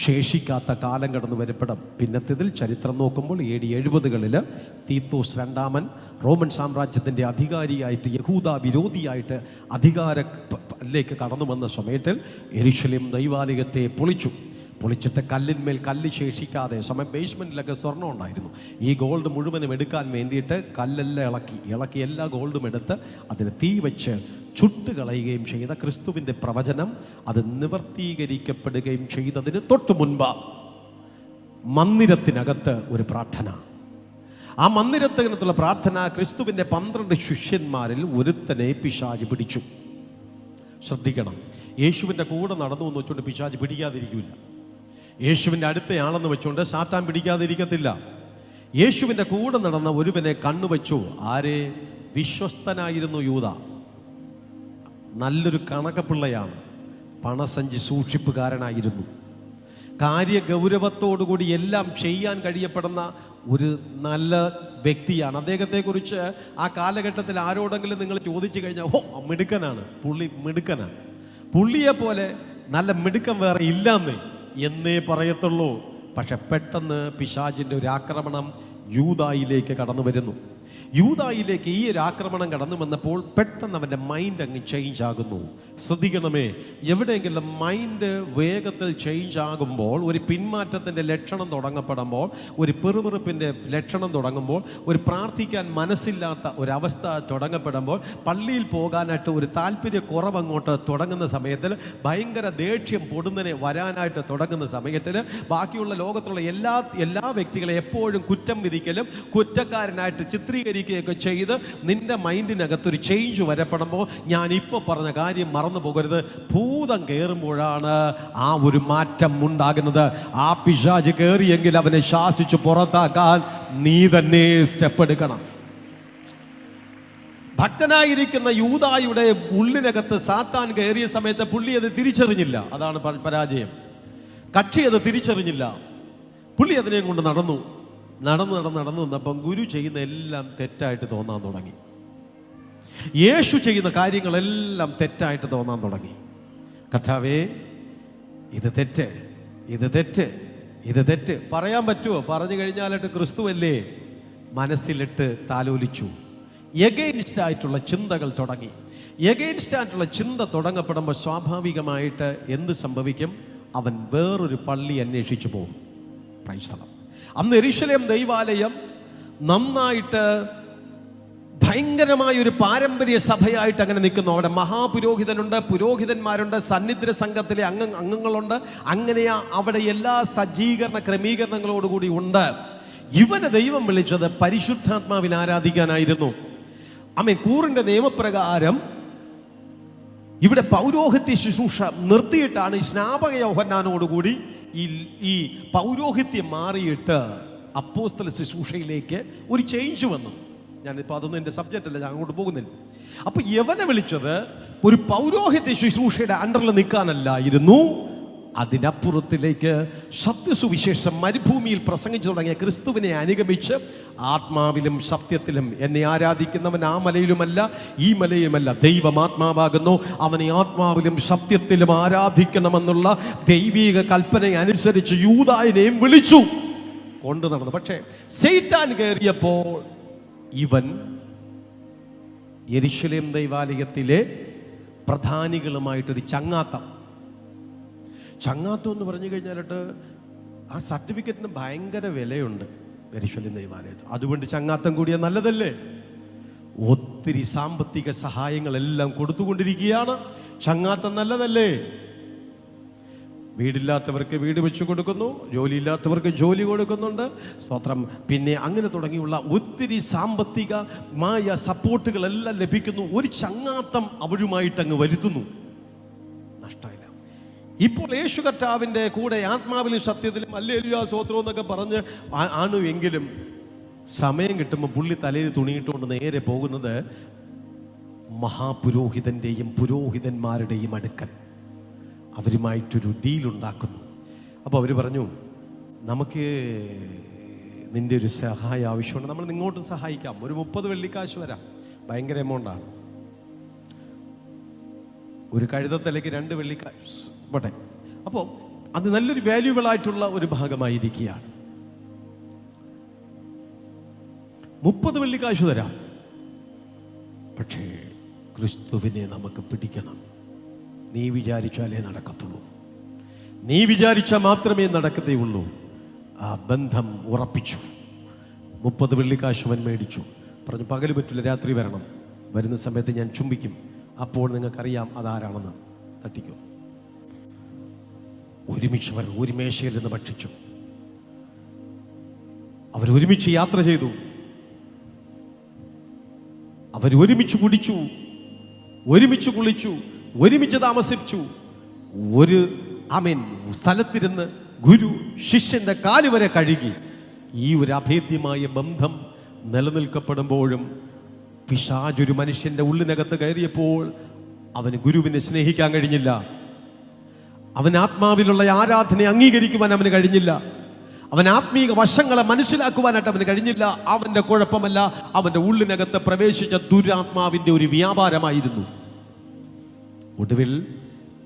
ശേഷിക്കാത്ത കാലം കടന്നു വരപ്പെടും. പിന്നത്തേതിൽ ചരിത്രം നോക്കുമ്പോൾ AD 70-കളിൽ തീത്തോസ് രണ്ടാമൻ റോമൻ സാമ്രാജ്യത്തിൻ്റെ അധികാരിയായിട്ട്, യഹൂദ വിരോധിയായിട്ട് അധികാരത്തിലേക്ക് കടന്നു വന്ന സമയത്തിൽ യെരുശലേം ദൈവാലയത്തെ പൊളിച്ചിട്ട് കല്ലിന്മേൽ കല്ല് ശേഷിക്കാതെ, സമയം ബേസ്മെൻറ്റിലൊക്കെ സ്വർണ്ണം ഉണ്ടായിരുന്നു. ഈ ഗോൾഡ് മുഴുവനും എടുക്കാൻ വേണ്ടിയിട്ട് കല്ലെല്ലാം ഇളക്കി എല്ലാ ഗോൾഡും എടുത്ത് അതിന് തീ വെച്ച് ചുട്ടുകളയുകയും ചെയ്ത ക്രിസ്തുവിൻ്റെ പ്രവചനം അത് നിവർത്തീകരിക്കപ്പെടുകയും ചെയ്തതിന് തൊട്ടു മുൻപ് മന്ദിരത്തിനകത്ത് ഒരു പ്രാർത്ഥന. ആ മന്ദിരത്തിനകത്തുള്ള പ്രാർത്ഥന ക്രിസ്തുവിൻ്റെ 12 ശിഷ്യന്മാരിൽ ഒരുത്തനെ പിശാച് പിടിച്ചു. ശ്രദ്ധിക്കണം. യേശുവിൻ്റെ കൂടെ നടന്നു എന്ന് വെച്ചുകൊണ്ട് പിശാച് പിടിക്കാതിരിക്കില്ല. യേശുവിൻ്റെ അടുത്തയാണെന്ന് വെച്ചുകൊണ്ട് സാത്താൻ പിടിക്കാതിരിക്കത്തില്ല. യേശുവിൻ്റെ കൂടെ നടന്ന ഒരുവനെ കണ്ണുവച്ചു. ആരെ? വിശ്വസ്തനായിരുന്നു യൂദാ. നല്ലൊരു കണക്കപ്പിള്ളയാണ്, പണസഞ്ചി സൂക്ഷിപ്പുകാരനായിരുന്നു. കാര്യഗൗരവത്തോടുകൂടി എല്ലാം ചെയ്യാൻ കഴിയപ്പെടുന്ന ഒരു നല്ല വ്യക്തിയാണ്. അദ്ദേഹത്തെക്കുറിച്ച് ആ കാലഘട്ടത്തിൽ ആരോടെങ്കിലും നിങ്ങൾ ചോദിച്ചു കഴിഞ്ഞാൽ, ഓ മിടുക്കനാണ്, പുള്ളി മിടുക്കനാണ്, പുള്ളിയെ പോലെ നല്ല മിടുക്കം വേറെ ഇല്ലാന്നേ എന്നേ പറയത്തുള്ളൂ. പക്ഷെ പെട്ടെന്ന് പിശാചിൻ്റെ ഒരു ആക്രമണം യൂദായിലേക്ക് കടന്നു വരുന്നു. യൂദായിലേക്ക് ഈ ഒരു ആക്രമണം കടന്നു വന്നപ്പോൾ പെട്ടെന്ന് അവൻ്റെ മൈൻഡ് അങ്ങ് ചേഞ്ച് ആകുന്നു. ശ്രദ്ധിക്കണമേ, എവിടെയെങ്കിലും മൈൻഡ് വേഗത്തിൽ ചേഞ്ച് ആകുമ്പോൾ, ഒരു പിന്മാറ്റത്തിൻ്റെ ലക്ഷണം തുടങ്ങപ്പെടുമ്പോൾ, ഒരു പെറുപെറുപ്പിൻ്റെ ലക്ഷണം തുടങ്ങുമ്പോൾ, ഒരു പ്രാർത്ഥിക്കാൻ മനസ്സില്ലാത്ത ഒരവസ്ഥ തുടങ്ങപ്പെടുമ്പോൾ, പള്ളിയിൽ പോകാനായിട്ട് ഒരു താല്പര്യക്കുറവ് അങ്ങോട്ട് തുടങ്ങുന്ന സമയത്തിൽ, ഭയങ്കര ദേഷ്യം പൊടുന്നനെ വരാനായിട്ട് തുടങ്ങുന്ന സമയത്തിൽ, ബാക്കിയുള്ള ലോകത്തുള്ള എല്ലാ വ്യക്തികളെ എപ്പോഴും കുറ്റം വിധിക്കലും കുറ്റക്കാരനായിട്ട് ചിത്രീകരിക്കുകയൊക്കെ ചെയ്ത് നിന്റെ മൈൻഡിനകത്തൊരു ചേഞ്ച് വരപ്പെടുമ്പോൾ, ഞാൻ ഇപ്പോൾ പറഞ്ഞ കാര്യം മറന്നു പോകരുത്. ഭൂതം കയറുമ്പോഴാണ് ആ ഒരു മാറ്റം ഉണ്ടാകുന്നത്. ആ പിശാച് കയറിയെങ്കിൽ അവനെ ശാസിച്ചു പുറത്താക്കാൻ നീ തന്നെ സ്റ്റെപ്പ് എടുക്കണം. ഭക്തനായിരിക്കുന്ന യൂദായുടെ ഉള്ളിനകത്ത് സാത്താൻ കയറിയ സമയത്ത് പുള്ളി അത് തിരിച്ചറിഞ്ഞില്ല. അതാണ് പരാജയം. കക്ഷി അത് തിരിച്ചറിഞ്ഞില്ല. പുള്ളി അതിനെ കൊണ്ട് നടന്നു വന്നപ്പം ഗുരു ചെയ്യുന്ന എല്ലാം തെറ്റായിട്ട് തോന്നാൻ തുടങ്ങി. യേശു ചെയ്യുന്ന കാര്യങ്ങളെല്ലാം തെറ്റായിട്ട് തോന്നാൻ തുടങ്ങി. കർത്താവേ, ഇത് തെറ്റ്, ഇത് തെറ്റ്, ഇത് തെറ്റ് പറയാൻ പറ്റുമോ? പറഞ്ഞു കഴിഞ്ഞാലിട്ട് ക്രിസ്തുവല്ലേ മനസ്സിലിട്ട് താലോലിച്ചു. എഗെയിൻസ്റ്റ് ആയിട്ടുള്ള ചിന്തകൾ തുടങ്ങി. എഗെയിൻസ്റ്റ് ആയിട്ടുള്ള ചിന്ത തുടങ്ങപ്പെടുമ്പോൾ സ്വാഭാവികമായിട്ട് എന്ത് സംഭവിക്കും? അവൻ വേറൊരു പള്ളി അന്വേഷിച്ചു പോകും. Praise the Lord. അന്ന് യെരൂശലേം ദൈവാലയം നന്നായിട്ട് ഭയങ്കരമായ ഒരു പാരമ്പര്യ സഭയായിട്ട് അങ്ങനെ നിൽക്കുന്നു. അവിടെ മഹാപുരോഹിതനുണ്ട്, പുരോഹിതന്മാരുണ്ട്, സന്നിധ്ര സംഘത്തിലെ അംഗങ്ങളുണ്ട്. അങ്ങനെ അവിടെ എല്ലാ സജ്ജീകരണ ക്രമീകരണങ്ങളോടുകൂടി ഉണ്ട്. ഇവനെ ദൈവം വിളിച്ചത് പരിശുദ്ധാത്മാവിൽ ആരാധിക്കാനായിരുന്നു. ആമേൻ. കൂറിന്റെ നിയമപ്രകാരം ഇവിടെ പൗരോഹിത്യ ശുശ്രൂഷ നിർത്തിയിട്ടാണ് ഈ സ്നാപക യോഹന്നാനോടുകൂടി ഈ പൗരോഹിത്യം മാറിയിട്ട് അപ്പോസ്തല ശുശ്രൂഷയിലേക്ക് ഒരു ചേഞ്ച് വന്നു. ഞാനിപ്പോൾ അതൊന്നും എൻ്റെ സബ്ജക്റ്റ് അല്ല, ഞാൻ അങ്ങോട്ട് പോകുന്നില്ല. അപ്പോൾ യവനെ വിളിച്ചത് ഒരു പൗരോഹിത്യ ശുശ്രൂഷയുടെ അണ്ടറിൽ നിൽക്കാനല്ലായിരുന്നു, അതിനപ്പുറത്തിലേക്ക് സത്യസുവിശേഷം മരുഭൂമിയിൽ പ്രസംഗിച്ചു തുടങ്ങിയ ക്രിസ്തുവിനെ അനുഗമിച്ച് ആത്മാവിലും സത്യത്തിലും എന്നെ ആരാധിക്കുന്നവൻ ആ മലയിലുമല്ല ഈ മലയുമല്ല, ദൈവമാത്മാവാകുന്നു, അവനെ ആത്മാവിലും സത്യത്തിലും ആരാധിക്കണമെന്നുള്ള ദൈവീക കൽപ്പന അനുസരിച്ച് യൂദായിനെയും വിളിച്ചു കൊണ്ടു നടന്നു. പക്ഷേ സൈത്താൻ കയറിയപ്പോൾ ഇവൻ യെരൂശലേം ദൈവാലയത്തിലെ പ്രധാനികളുമായിട്ടൊരു ചങ്ങാത്തം എന്ന് പറഞ്ഞു കഴിഞ്ഞാലിട്ട് ആ സർട്ടിഫിക്കറ്റിന് ഭയങ്കര വിലയുണ്ട് യെരൂശലേം ദൈവാലയത്തിൽ. അതുകൊണ്ട് ചങ്ങാത്തം കൂടിയ നല്ലതല്ലേ? ഒത്തിരി സാമ്പത്തിക സഹായങ്ങളെല്ലാം കൊടുത്തുകൊണ്ടിരിക്കുകയാണ്. ചങ്ങാത്തം നല്ലതല്ലേ? വീടില്ലാത്തവർക്ക് വീട് വെച്ചു കൊടുക്കുന്നു, ജോലിയില്ലാത്തവർക്ക് ജോലി കൊടുക്കുന്നുണ്ട്. സ്തോത്രം. പിന്നെ അങ്ങനെ തുടങ്ങിയുള്ള ഒത്തിരി സാമ്പത്തികമായ സപ്പോർട്ടുകളെല്ലാം ലഭിക്കുന്നു. ഒരു ചങ്ങാത്തം അവരുമായിട്ട് അങ്ങ് വരുത്തുന്നു. നഷ്ടമില്ല. ഇപ്പോൾ യേശു കർത്താവിൻ്റെ കൂടെ ആത്മാവിലും സത്യത്തിലും ഹല്ലേലൂയ സ്തോത്രം എന്നൊക്കെ പറഞ്ഞ് ആണ് എങ്കിലും സമയം കിട്ടുമ്പോൾ പുള്ളി തലയിൽ തുണിയിട്ടുകൊണ്ട് നേരെ പോകുന്നത് മഹാപുരോഹിതൻ്റെയും പുരോഹിതന്മാരുടെയും അടുക്കൽ. അവരുമായിട്ടൊരു ഡീലുണ്ടാക്കുന്നു. അപ്പോൾ അവർ പറഞ്ഞു, നമുക്ക് നിൻ്റെ ഒരു സഹായം ആവശ്യമുണ്ട്, നമ്മൾ നിങ്ങോട്ടും സഹായിക്കാം, ഒരു 30 വെള്ളിക്കാശ് വരാം, ഭയങ്കര എമൗണ്ടാണ്. ഒരു കഴുതത്തലയ്ക്ക് 2 വെള്ളിക്കാശ് പോട്ടെ. അപ്പോൾ അത് നല്ലൊരു വാല്യൂബിൾ ആയിട്ടുള്ള ഒരു ഭാഗമായിരിക്കുകയാണ്. 30 വെള്ളിക്കാശ് തരാം, പക്ഷേ ക്രിസ്തുവിനെ നമുക്ക് പിടിക്കണം. നീ വിചാരിച്ചാലേ നടക്കത്തുള്ളൂ, നീ വിചാരിച്ചാൽ മാത്രമേ നടക്കത്തേയുള്ളൂ. ആ ബന്ധം ഉറപ്പിച്ചു. 30 വെള്ളിക്കാശ് അവൻ മേടിച്ചു. പറഞ്ഞു, പകല് പറ്റില്ല, രാത്രി വരണം, വരുന്ന സമയത്ത് ഞാൻ ചുംബിക്കും, അപ്പോൾ നിങ്ങൾക്കറിയാം അതാരാണെന്ന്. തട്ടിക്കോ. ഒരുമിച്ച് അവർ ഒരു മേശയിൽ നിന്ന് ഭക്ഷിച്ചു. അവരൊരുമിച്ച് യാത്ര ചെയ്തു, അവരൊരുമിച്ച് കുടിച്ചു, ഒരുമിച്ച് കുളിച്ചു, ഒരുമിച്ച് താമസിച്ചു. ഒരു സ്ഥലത്തിരുന്ന് ഗുരു ശിഷ്യന്റെ കാലുവരെ കഴുകി. ഈ ഒരു അഭേദ്യമായ ബന്ധം നിലനിൽക്കപ്പെടുമ്പോഴും പിശാച് ഒരു മനുഷ്യന്റെ ഉള്ളിനകത്ത് കയറിയപ്പോൾ അവന് ഗുരുവിനെ സ്നേഹിക്കാൻ കഴിഞ്ഞില്ല. അവൻ ആത്മാവിലുള്ള ആരാധനയെ അംഗീകരിക്കുവാൻ അവന് കഴിഞ്ഞില്ല. അവൻ ആത്മീക വശങ്ങളെ മനസ്സിലാക്കുവാനായിട്ട് അവന് കഴിഞ്ഞില്ല. അവന്റെ കുഴപ്പമല്ല, അവന്റെ ഉള്ളിനകത്ത് പ്രവേശിച്ച ദുരാത്മാവിന്റെ ഒരു വ്യാപാരമായിരുന്നു. ഒടുവിൽ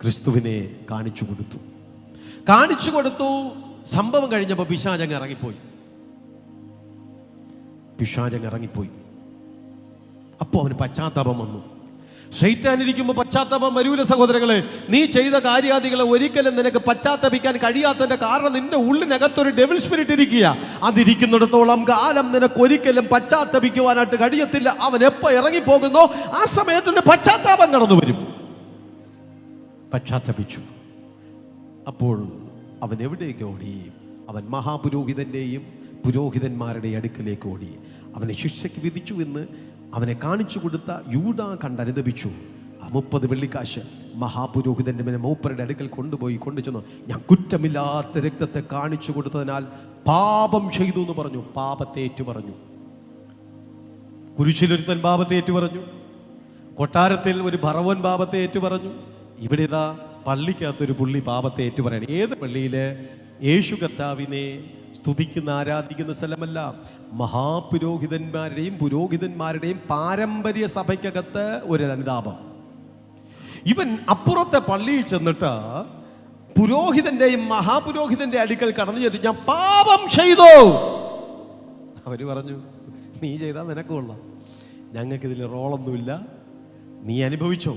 ക്രിസ്തുവിനെ കാണിച്ചു കൊടുത്തു. സംഭവം കഴിഞ്ഞപ്പോൾ പിശാചങ്ങ് ഇറങ്ങിപ്പോയി. അപ്പോൾ അവന് പശ്ചാത്താപം വന്നു. ശൈത്താനിരിക്കുമ്പോൾ പശ്ചാത്താപം വരൂല സഹോദരങ്ങളെ. നീ ചെയ്ത കാര്യാദികളെ ഒരിക്കലും നിനക്ക് പശ്ചാത്തപിക്കാൻ കഴിയാത്തതിന്റെ കാരണം നിന്റെ ഉള്ളിനകത്തൊരു ഡെവിൾ സ്പിരിറ്റ് ഇരിക്കുക. അതിരിക്കുന്നിടത്തോളം കാലം നിനക്ക് ഒരിക്കലും പശ്ചാത്തപിക്കുവാനായിട്ട് കഴിയത്തില്ല. അവൻ എപ്പോൾ ഇറങ്ങിപ്പോകുന്നോ ആ സമയത്തിന് പശ്ചാത്താപം കടന്നു വരും. പശ്ചാത്തപിച്ചു. അപ്പോൾ അവൻ എവിടേക്ക് ഓടി? അവൻ മഹാപുരോഹിതന്റെയും പുരോഹിതന്മാരുടെ അടുക്കലേക്ക് ഓടി. അവനെ ശിക്ഷയ്ക്ക് വിധിച്ചു എന്ന് അവനെ കാണിച്ചു കൊടുത്ത യൂദാ കണ്ടനുദപിച്ചു. ആ 30 വെള്ളിക്കാശ് മഹാപുരോഹിതന്റെ മൂപ്പരുടെ അടുക്കൽ കൊണ്ടുചെന്നു, ഞാൻ കുറ്റമില്ലാത്ത രക്തത്തെ കാണിച്ചു കൊടുത്തതിനാൽ പാപം ചെയ്തു എന്ന് പറഞ്ഞു. പാപത്തെ ഏറ്റുപറഞ്ഞു. കുരിശിലൊരുത്തൻ പാപത്തെ ഏറ്റുപറഞ്ഞു. കൊട്ടാരത്തിൽ ഒരു ഭറവൻ പാപത്തെ ഏറ്റുപറഞ്ഞു. ഇവിടെ ഇതാ പള്ളിക്കകത്തൊരു പുള്ളി പാപത്തെ ഏറ്റുപറയണം. ഏത് പള്ളിയില്? യേശു കർത്താവിനെ സ്തുതിക്കുന്ന ആരാധിക്കുന്ന സ്ഥലമല്ല, പുരോഹിതന്മാരുടെയും പാരമ്പര്യ സഭയ്ക്കകത്ത് ഒരു അനുതാപം. ഇവൻ അപ്പുറത്തെ പള്ളിയിൽ ചെന്നിട്ട് പുരോഹിതന്റെയും മഹാപുരോഹിതന്റെ അടുക്കൽ കടന്നു ചെന്നിട്ട് ഞാൻ പാപം ചെയ്തു. അവര് പറഞ്ഞു, നീ ചെയ്താൽ നിനക്ക് കൊള്ളാം, ഞങ്ങൾക്കിതിൽ റോളൊന്നുമില്ല, നീ അനുഭവിച്ചോ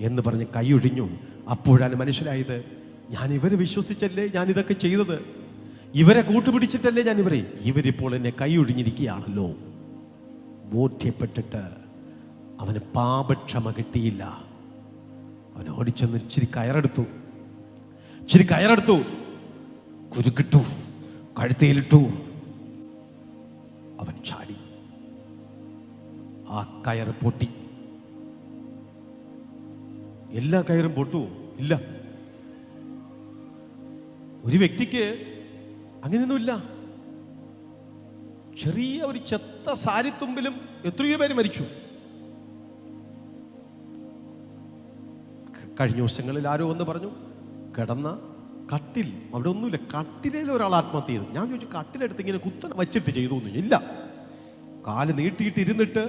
എന്ന് പറഞ്ഞ് കൈയൊഴിഞ്ഞു. അപ്പോഴാണ് മനസ്സിലായത്, ഞാൻ ഇവരെ വിശ്വസിച്ചല്ലേ ഞാൻ ഇതൊക്കെ ചെയ്തത്, ഇവരെ കൂട്ടുപിടിച്ചിട്ടല്ലേ ഞാൻ ഇവരിപ്പോൾ എന്നെ കൈയൊഴിഞ്ഞിരിക്കുകയാണല്ലോ. ബോധ്യപ്പെട്ടിട്ട് അവന് പാപക്ഷമ കിട്ടിയില്ല. അവൻ ഓടിച്ചെന്ന് ഇച്ചിരി കയറെടുത്തു, കുരുക്കിട്ടു, കഴുത്തയിലിട്ടു. അവൻ ചാടി. ആ കയറ് പൊട്ടി. എല്ലാ കയറും പൊട്ടുവോ? ഇല്ല. ഒരു വ്യക്തിക്ക് അങ്ങനെയൊന്നുമില്ല. ചെറിയ ഒരു ചെത്ത സാരിത്തുമ്പിലും എത്രയോ പേര് മരിച്ചു. കഴിഞ്ഞ ദിവസങ്ങളിൽ ആരോ ഒന്ന് പറഞ്ഞു, കിടന്ന കട്ടിൽ, അവിടെ ഒന്നുമില്ല, കട്ടിലേൽ ഒരാൾ ആത്മഹത്യ ചെയ്തു. ഞാൻ ചോദിച്ചു, കട്ടിലെടുത്ത് ഇങ്ങനെ കുത്തനെ വച്ചിട്ട് ചെയ്തു ഒന്നും ഇല്ല. കാല് നീട്ടിയിട്ടിരുന്നിട്ട്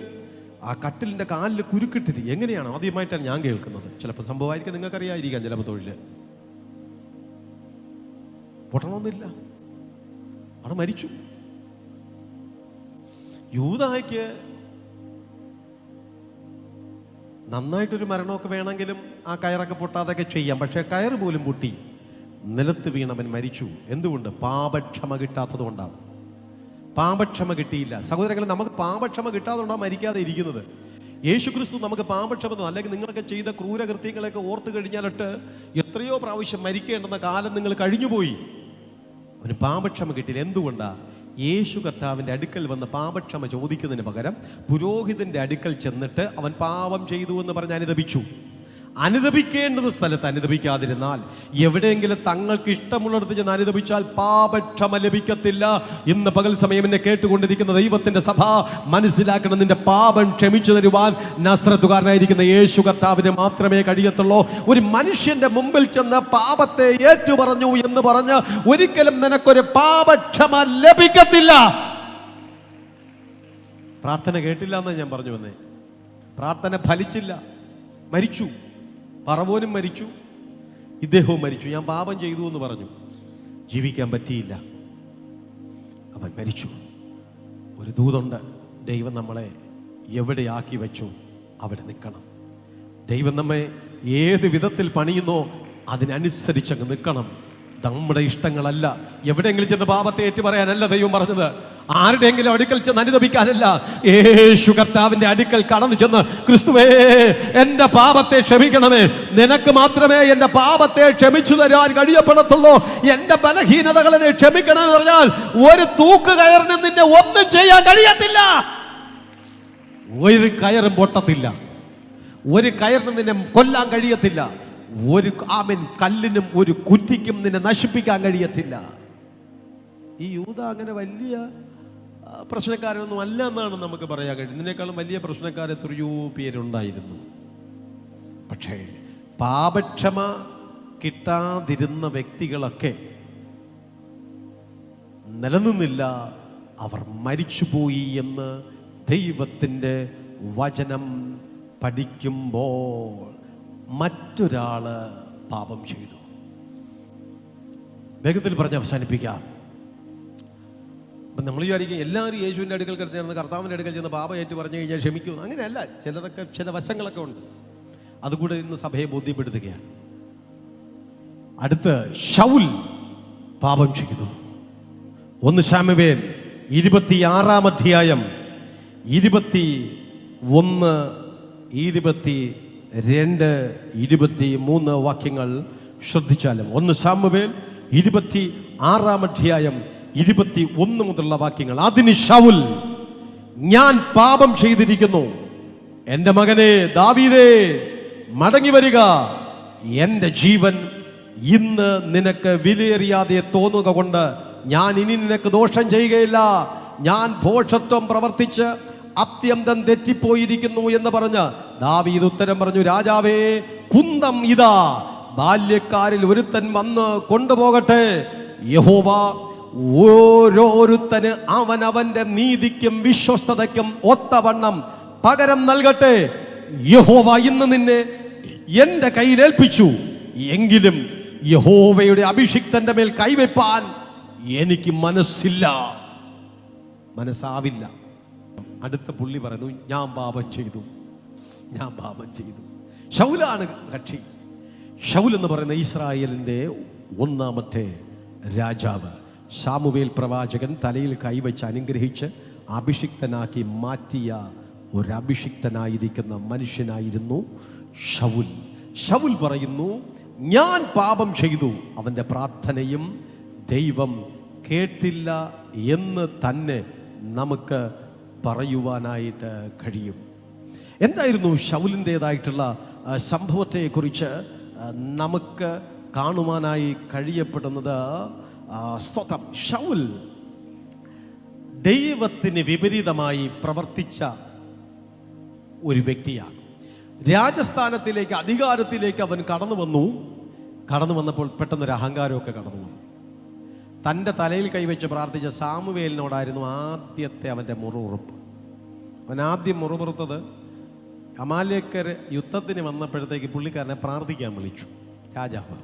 ആ കട്ടിലിന്റെ കാലിൽ കുരുക്കിട്ടിട്ട്. എങ്ങനെയാണ്? ആദ്യമായിട്ടാണ് ഞാൻ കേൾക്കുന്നത്. ചിലപ്പോൾ സംഭവമായിരിക്കും, നിങ്ങൾക്കറിയാതിരിക്കാം. ചിലപ്പോൾ തൊഴില് പൊട്ടണമെന്നില്ല, അവിടെ മരിച്ചു. യൂദായ്ക്ക് നന്നായിട്ടൊരു മരണമൊക്കെ വേണമെങ്കിലും ആ കയറൊക്കെ പൊട്ടാതൊക്കെ ചെയ്യാം. പക്ഷെ കയറ് പോലും പൊട്ടി നിലത്ത് വീണവൻ മരിച്ചു. എന്തുകൊണ്ട്? പാപക്ഷമ കിട്ടാത്തത് കൊണ്ടാണ്. പാപക്ഷമ കിട്ടിയില്ല. സഹോദരങ്ങളെ, നമുക്ക് പാപക്ഷമ കിട്ടാതെ മരിക്കാതെ ഇരിക്കുന്നത്. യേശുക്രിസ്തു നമുക്ക് പാപക്ഷമ, അല്ലെങ്കിൽ നിങ്ങളൊക്കെ ചെയ്ത ക്രൂരകൃത്യങ്ങളൊക്കെ ഓർത്തു കഴിഞ്ഞാലിട്ട് എത്രയോ പ്രാവശ്യം മരിക്കേണ്ടുന്ന കാലം നിങ്ങൾ കഴിഞ്ഞുപോയി. അവന് പാപക്ഷമ കിട്ടിയില്ല. എന്തുകൊണ്ടാ? യേശു കർത്താവിൻ്റെ അടുക്കൽ വന്ന് പാപക്ഷമ ചോദിക്കുന്നതിന് പകരം പുരോഹിതന്റെ അടുക്കൽ ചെന്നിട്ട് അവൻ പാപം ചെയ്തു എന്ന് പറഞ്ഞ് അനുദപിച്ചു. അനുദപിക്കേണ്ടുന്ന സ്ഥലത്ത് അനുദപിക്കാതിരുന്നാൽ, എവിടെയെങ്കിലും തങ്ങൾക്ക് ഇഷ്ടമുള്ളിടത്ത് ചെന്ന് അനുദപിച്ചാൽ പാപക്ഷമ ലഭിക്കത്തില്ല. ഇന്ന് പകൽ സമയം എന്നെ കേട്ടുകൊണ്ടിരിക്കുന്ന ദൈവത്തിന്റെ സഭ മനസ്സിലാക്കണം, നിന്റെ പാപം ക്ഷമിച്ചു തരുവാൻ നസ്രത്തുകാരനായിരിക്കുന്ന യേശു കർത്താവിന് മാത്രമേ കഴിയത്തുള്ളൂ. ഒരു മനുഷ്യന്റെ മുമ്പിൽ ചെന്ന് പാപത്തെ ഏറ്റുപറഞ്ഞു എന്ന് പറഞ്ഞ് ഒരിക്കലും നിനക്കൊരു പാപക്ഷമ ലഭിക്കത്തില്ല. പ്രാർത്ഥന കേട്ടില്ല എന്നാണ് ഞാൻ പറഞ്ഞു വന്നേ. പ്രാർത്ഥന ഫലിച്ചില്ല, മരിച്ചു. പറവോനും മരിച്ചു, ഇദ്ദേഹവും മരിച്ചു. ഞാൻ പാപം ചെയ്തു എന്ന് പറഞ്ഞു, ജീവിക്കാൻ പറ്റിയില്ല, അവൻ മരിച്ചു. ഒരു ദൂതുണ്ട്, ദൈവം നമ്മളെ എവിടെയാക്കി വെച്ചു അവിടെ നിൽക്കണം. ദൈവം നമ്മെ ഏത് വിധത്തിൽ പണിയുന്നോ അതിനനുസരിച്ചങ്ങ് നിൽക്കണം. നമ്മുടെ ഇഷ്ടങ്ങളല്ല. എവിടെയെങ്കിലും ചെന്ന് പാപത്തെ ഏറ്റുപറയാനല്ല ദൈവം പറഞ്ഞത്. ആരുടെയെങ്കിലും അടുക്കൽ ചെന്ന് അനുദപിക്കാനല്ല. യേശു കർത്താവിന്റെ അടുക്കൽ കടന്നു ചെന്ന്, ക്രിസ്തുവേ എന്റെ പാപത്തെ ക്ഷമിക്കണമേ, നിനക്ക് മാത്രമേ എന്റെ പാപത്തെ ക്ഷമിച്ചു തരാൻ കഴിയപ്പെടത്തുള്ളൂ, എന്റെ ബലഹീനതകളെ നീ ക്ഷമിക്കണമെന്ന് പറഞ്ഞാൽ ഒരു തൂക്കുകയറിന് നിന്നെ ഒന്നും ചെയ്യാൻ കഴിയത്തില്ല. ഒരു കയറും പൊട്ടത്തില്ല, ഒരു കയറിനും നിന്നെ കൊല്ലാൻ കഴിയത്തില്ല. ഒരു കല്ലിനും ഒരു കുറ്റിക്കും നിന്നെ നശിപ്പിക്കാൻ കഴിയത്തില്ല. ഈ യൂദ അങ്ങനെ വലിയ പ്രശ്നക്കാരനൊന്നും അല്ല എന്നാണ് നമുക്ക് പറയാൻ കഴിയും. ഇതിനേക്കാളും വലിയ പ്രശ്നക്കാർ എത്രയോ പേരുണ്ടായിരുന്നു. പക്ഷേ പാപക്ഷമ കിട്ടാതിരുന്ന വ്യക്തികളൊക്കെ നിലനിന്നില്ല, അവർ മരിച്ചുപോയി എന്ന് ദൈവത്തിൻ്റെ വചനം പഠിക്കുമ്പോൾ മറ്റൊരാള് പാപം ചെയ്തു. വേഗത്തിൽ പറഞ്ഞ് അവസാനിപ്പിക്കാം. അപ്പം നമ്മൾ വിചാരിക്കും എല്ലാവരും യേശുവിൻ്റെ അടുക്കൽ ചെന്ന് കർത്താവിൻ്റെ അടുക്കൽ ചെന്ന് പാപം ഏറ്റു പറഞ്ഞു കഴിഞ്ഞാൽ ക്ഷമിക്കും. അങ്ങനെയല്ല, ചില വശങ്ങളൊക്കെ ഉണ്ട്. അതുകൂടെ ഇന്ന് സഭയെ ബോധ്യപ്പെടുത്തുകയാണ്. അടുത്ത് ശൗൽ പാപം ചെയ്തു. 1 ശമൂവേൽ 26-ാം അധ്യായം 21, 22, 23 വാക്യങ്ങൾ ശ്രദ്ധിച്ചാലും 1 ശമൂവേൽ 26-ാം അധ്യായം 21 മുതലുള്ള വാക്യങ്ങൾ. അതിന് ശൗൽ, ഞാൻ പാപം ചെയ്തിരിക്കുന്നു, എൻ്റെ മകനെ ദാവീദേ മടങ്ങി വരിക, എൻ്റെ ജീവൻ ഇന്ന് നിനക്ക് വിലയേറിയാതെ തോന്നുക കൊണ്ട് ഞാൻ ഇനി നിനക്ക് ദോഷം ചെയ്യുകയില്ല. ഞാൻ ഭോഷത്വം പ്രവർത്തിച്ച് അത്യന്തം തെറ്റിപ്പോയിരിക്കുന്നു എന്ന് പറഞ്ഞ് ദാവീദ് ഉത്തരം പറഞ്ഞു, രാജാവേ, കുന്തം ഇതാ, ബാല്യക്കാരിൽ ഒരുത്തൻ വന്ന് കൊണ്ടുപോകട്ടെ. യഹോവ ഓരോരുത്തന് അവനവന്റെ നീതിക്കും വിശ്വസ്തതയ്ക്കും ഒത്തവണ്ണം പകരം നൽകട്ടെ. യഹോവ ഇന്ന് നിന്നെ എൻ്റെ കയ്യിൽ ഏൽപ്പിച്ചു, എങ്കിലും യഹോവയുടെ അഭിഷിക്തന്റെ മേൽ കൈവെപ്പാൻ എനിക്ക് മനസ്സാവില്ല. അടുത്ത പുള്ളി പറയുന്നു, ഞാൻ പാപം ചെയ്തു. ശൗലാണ് കക്ഷി. ശൗൽ എന്ന് പറയുന്ന ഇസ്രായേലിൻ്റെ 1ാമത്തെ രാജാവ്. ശമൂവേൽ പ്രവാചകൻ തലയിൽ കൈവച്ച് അനുഗ്രഹിച്ച് അഭിഷിക്തനാക്കി മാറ്റിയ ഒരു അഭിഷിക്തനായിരിക്കുന്ന മനുഷ്യനായിരുന്നു ശൗൽ. ശൗൽ പറയുന്നു, ഞാൻ പാപം ചെയ്തു. അവൻ്റെ പ്രാർത്ഥനയും ദൈവം കേട്ടില്ല എന്ന് തന്നെ നമുക്ക് പറയുവാനായിട്ട് കഴിയും. എന്തായിരുന്നു ശൗലിൻ്റേതായിട്ടുള്ള സംഭവത്തെക്കുറിച്ച് നമുക്ക് കാണുവാനായി കഴിയപ്പെടുന്നത്? സ്തോത്രം. ശൗൽ ദൈവത്തിന് വിപരീതമായി പ്രവർത്തിച്ച ഒരു വ്യക്തിയാണ്. രാജസ്ഥാനത്തിലേക്ക്, അധികാരത്തിലേക്ക് അവൻ കടന്നു വന്നപ്പോൾ പെട്ടെന്നൊരു അഹങ്കാരമൊക്കെ കടന്നു വന്നു. തൻ്റെ തലയിൽ കൈവച്ച് പ്രാർത്ഥിച്ച സാമുവേലിനോടായിരുന്നു ആദ്യത്തെ അവൻ്റെ മുറുമുറുപ്പ്. അവൻ ആദ്യം മുറുമുറുത്തത് അമാലേക്കർ യുദ്ധത്തിന് വന്നപ്പോഴത്തേക്ക് പുള്ളിക്കാരനെ പ്രാർത്ഥിക്കാൻ വിളിച്ചു. രാജാവ്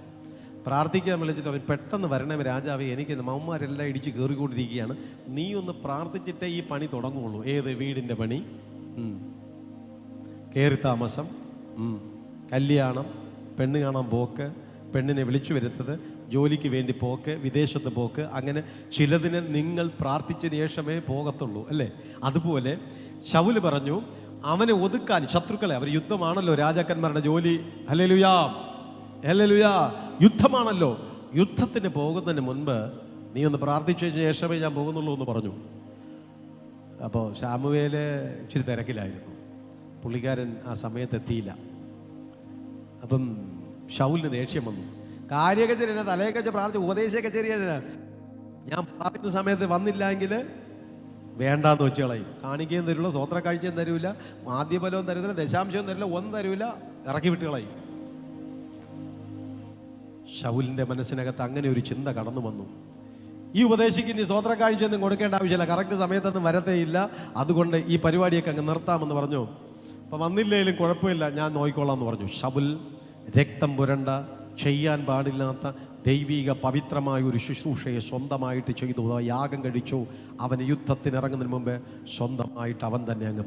പ്രാർത്ഥിക്കാൻ വിളിച്ചിട്ട് അവൻ, പെട്ടെന്ന് വരണേ രാജാവേ, എനിക്ക് മൗന്മാരെല്ലാം ഇടിച്ച് കയറിക്കൊണ്ടിരിക്കുകയാണ്, നീ ഒന്ന് പ്രാർത്ഥിച്ചിട്ടേ ഈ പണി തുടങ്ങുള്ളൂ. ഏത്? വീടിൻ്റെ പണി, കയറി താമസം, കല്യാണം, പെണ്ണ് കാണാൻ പോക്ക്, പെണ്ണിനെ വിളിച്ചു വരുത്തത്, ജോലിക്ക് വേണ്ടി പോക്ക്, വിദേശത്ത് പോക്ക്, അങ്ങനെ ചിലതിന് നിങ്ങൾ പ്രാർത്ഥിച്ചതിന് ശേഷമേ പോകത്തുള്ളൂ, അല്ലേ? അതുപോലെ ശൗല് പറഞ്ഞു, അവനെ ഒതുക്കാൻ ശത്രുക്കളെ, അവർ യുദ്ധമാണല്ലോ രാജാക്കന്മാരുടെ ജോലി. ഹല്ലേലൂയാ, ഹല്ലേലൂയാ, യുദ്ധമാണല്ലോ. യുദ്ധത്തിന് പോകുന്നതിന് മുൻപ് നീ ഒന്ന് പ്രാർത്ഥിച്ചതിന് ശേഷമേ ഞാൻ പോകുന്നുള്ളൂ എന്ന് പറഞ്ഞു. അപ്പോൾ ശമൂവേല് ഇച്ചിരി തിരക്കിലായിരുന്നു. പുള്ളിക്കാരൻ ആ സമയത്ത് എത്തിയില്ല. അപ്പം ശൗലിന് ദേഷ്യം വന്നു. കാര്യകച്ചേരിയാണ്, തലയൊക്കെ പ്രാർത്ഥിച്ച് ഉപദേശ കച്ചേരിയാണ്. ഞാൻ പറയുന്ന സമയത്ത് വന്നില്ലെങ്കിൽ വേണ്ടാന്ന് വെച്ച് കളയും. കാണിക്കുകയും തരില്ല, സ്വോത്ര കാഴ്ചയും തരൂല, ആദ്യഫലവും തരുന്നില്ല, ദശാംശവും തരില്ല, ഒന്നും തരൂല, ഇറക്കി വിട്ട് കളയും. ശൗലിൻ്റെ മനസ്സിനകത്ത് അങ്ങനെ ഒരു ചിന്ത കടന്നു വന്നു. ഈ ഉപദേശിക്ക് ഇനി സ്വോത്ര കാഴ്ചയൊന്നും കൊടുക്കേണ്ട ആവശ്യമില്ല, കറക്റ്റ് സമയത്തൊന്നും വരത്തേയില്ല, അതുകൊണ്ട് ഈ പരിപാടിയൊക്കെ അങ്ങ് നിർത്താമെന്ന് പറഞ്ഞു. അപ്പം വന്നില്ലെങ്കിലും കുഴപ്പമില്ല, ഞാൻ നോക്കിക്കോളാം എന്ന് പറഞ്ഞു. ശൗൽ രക്തം പുരണ്ട, ചെയ്യാൻ പാടില്ലാത്ത ദൈവിക പവിത്രമായ ഒരു ശുശ്രൂഷയെ സ്വന്തമായിട്ട് ചെയ്തു, യാഗം കഴിച്ചു. അവന് യുദ്ധത്തിന് ഇറങ്ങുന്നതിന് മുമ്പ് സ്വന്തമായിട്ട് അവൻ തന്നെ അങ്ങ്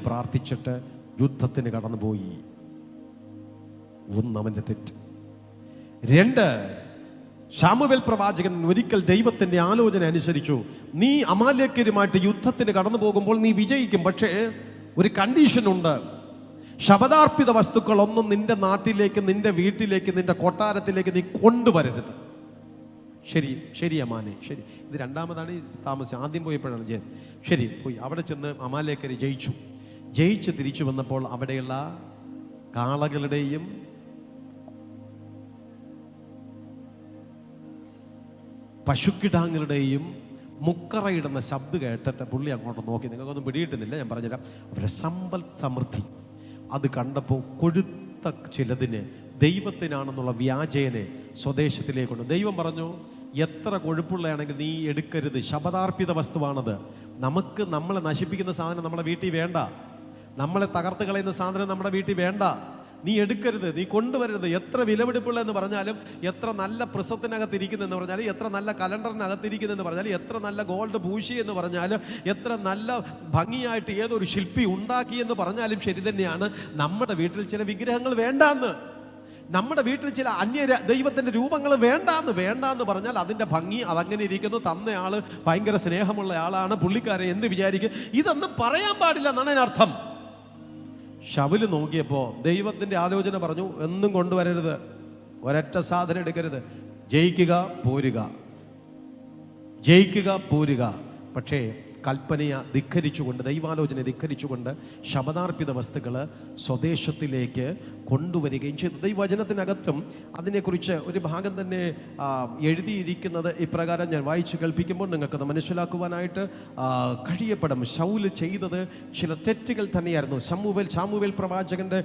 പ്രാർത്ഥിച്ചിട്ട് യുദ്ധത്തിന് കടന്നുപോയി. ഒന്ന്, അവൻ്റെ തെറ്റ്. 2, ശമൂവേൽ പ്രവാചകൻ ഒരിക്കൽ ദൈവത്തിൻ്റെ ആലോചന അനുസരിച്ചു. നീ അമാലേക്യരുമായിട്ട് യുദ്ധത്തിന് കടന്നു പോകുമ്പോൾ നീ വിജയിക്കും, പക്ഷേ ഒരു കണ്ടീഷനുണ്ട്. ശപഥാർപ്പിത വസ്തുക്കളൊന്നും നിന്റെ നാട്ടിലേക്ക്, നിന്റെ വീട്ടിലേക്ക്, നിന്റെ കൊട്ടാരത്തിലേക്ക് നീ കൊണ്ടുവരരുത്. ശരി അമാനെ, ശരി. ഇത് രണ്ടാമതാണ് താമസം. ആദ്യം പോയപ്പോഴാണ് ജയം. ശരി, പോയി അവിടെ ചെന്ന് അമാലേക്കര് ജയിച്ചു. ജയിച്ച് തിരിച്ചു വന്നപ്പോൾ അവിടെയുള്ള കാളകളുടെയും പശുക്കിടാങ്ങളുടെയും മുക്കറയിടുന്ന ശബ്ദം കേട്ടിട്ട് പുള്ളി അങ്ങോട്ട് നോക്കി. നിങ്ങൾക്കൊന്നും പിടിയിട്ടുന്നില്ല, ഞാൻ പറഞ്ഞുതരാം. അവരുടെ സമ്പൽ സമൃദ്ധി അത് കണ്ടപ്പോൾ കൊഴുത്ത ചിലതിന് ദൈവത്തിനാണെന്നുള്ള വ്യാജേനെ സ്വദേശത്തിലേക്കുണ്ട്. ദൈവം പറഞ്ഞു, എത്ര കൊഴുപ്പുള്ളതാണെങ്കിൽ നീ എടുക്കരുത്, ശപഥാർപ്പിത വസ്തുവാണത്. നമ്മളെ നശിപ്പിക്കുന്ന സാധനം നമ്മുടെ വീട്ടിൽ വേണ്ട, നമ്മളെ തകർത്ത് കളയുന്ന സാധനം നമ്മുടെ വീട്ടിൽ വേണ്ട, നീ എടുക്കരുത്, നീ കൊണ്ടുവരരുത്. എത്ര വിലപിടിപ്പുള്ള എന്ന് പറഞ്ഞാലും, എത്ര നല്ല പ്രസത്തിനകത്തിരിക്കുന്നെന്ന് പറഞ്ഞാലും, എത്ര നല്ല കലണ്ടറിനകത്തിരിക്കുന്നെന്ന് പറഞ്ഞാലും, എത്ര നല്ല ഗോൾഡ് പൂശി എന്ന് പറഞ്ഞാലും, എത്ര നല്ല ഭംഗിയായിട്ട് ഏതൊരു ശില്പി ഉണ്ടാക്കി എന്ന് പറഞ്ഞാലും ശരി തന്നെയാണ്, നമ്മുടെ വീട്ടിൽ ചില വിഗ്രഹങ്ങൾ വേണ്ടാന്ന്, നമ്മുടെ വീട്ടിൽ ചില അന്യ ദൈവത്തിൻ്റെ രൂപങ്ങൾ വേണ്ടാന്ന് പറഞ്ഞാൽ അതിൻ്റെ ഭംഗി അതങ്ങനെ ഇരിക്കുന്നു. തന്നയാള് ഭയങ്കര സ്നേഹമുള്ള ആളാണ്, പുള്ളിക്കാരെ എന്ത് വിചാരിക്കും, ഇതൊന്നും പറയാൻ പാടില്ല എന്നാണ് അതിനർത്ഥം. ശൗല് നോക്കിയപ്പോൾ ദൈവത്തിൻ്റെ ആലോചന പറഞ്ഞു, ഒന്നും കൊണ്ടുവരരുത്, ഒരൊറ്റ സാധനം എടുക്കരുത്, ജയിക്കുക പോരുക. പക്ഷേ കൽപ്പനയെ ധിക്കരിച്ചുകൊണ്ട്, ദൈവാലോചനയെ ധിക്കരിച്ചുകൊണ്ട് ശപഥാർപ്പിത വസ്തുക്കൾ സ്വദേശത്തിലേക്ക് കൊണ്ടുവരികയും ചെയ്തു. ദൈവവചനത്തിനകത്തും അതിനെക്കുറിച്ച് ഒരു ഭാഗം തന്നെ എഴുതിയിരിക്കുന്നത് ഇപ്രകാരം ഞാൻ വായിച്ചു കേൾപ്പിക്കുമ്പോൾ നിങ്ങൾക്കത് മനസ്സിലാക്കുവാനായിട്ട് കഴിയപ്പെടും. ശൗല് ചെയ്തത് ചില തെറ്റുകൾ തന്നെയായിരുന്നു. ശമൂവേൽ പ്രവാചകന്റെ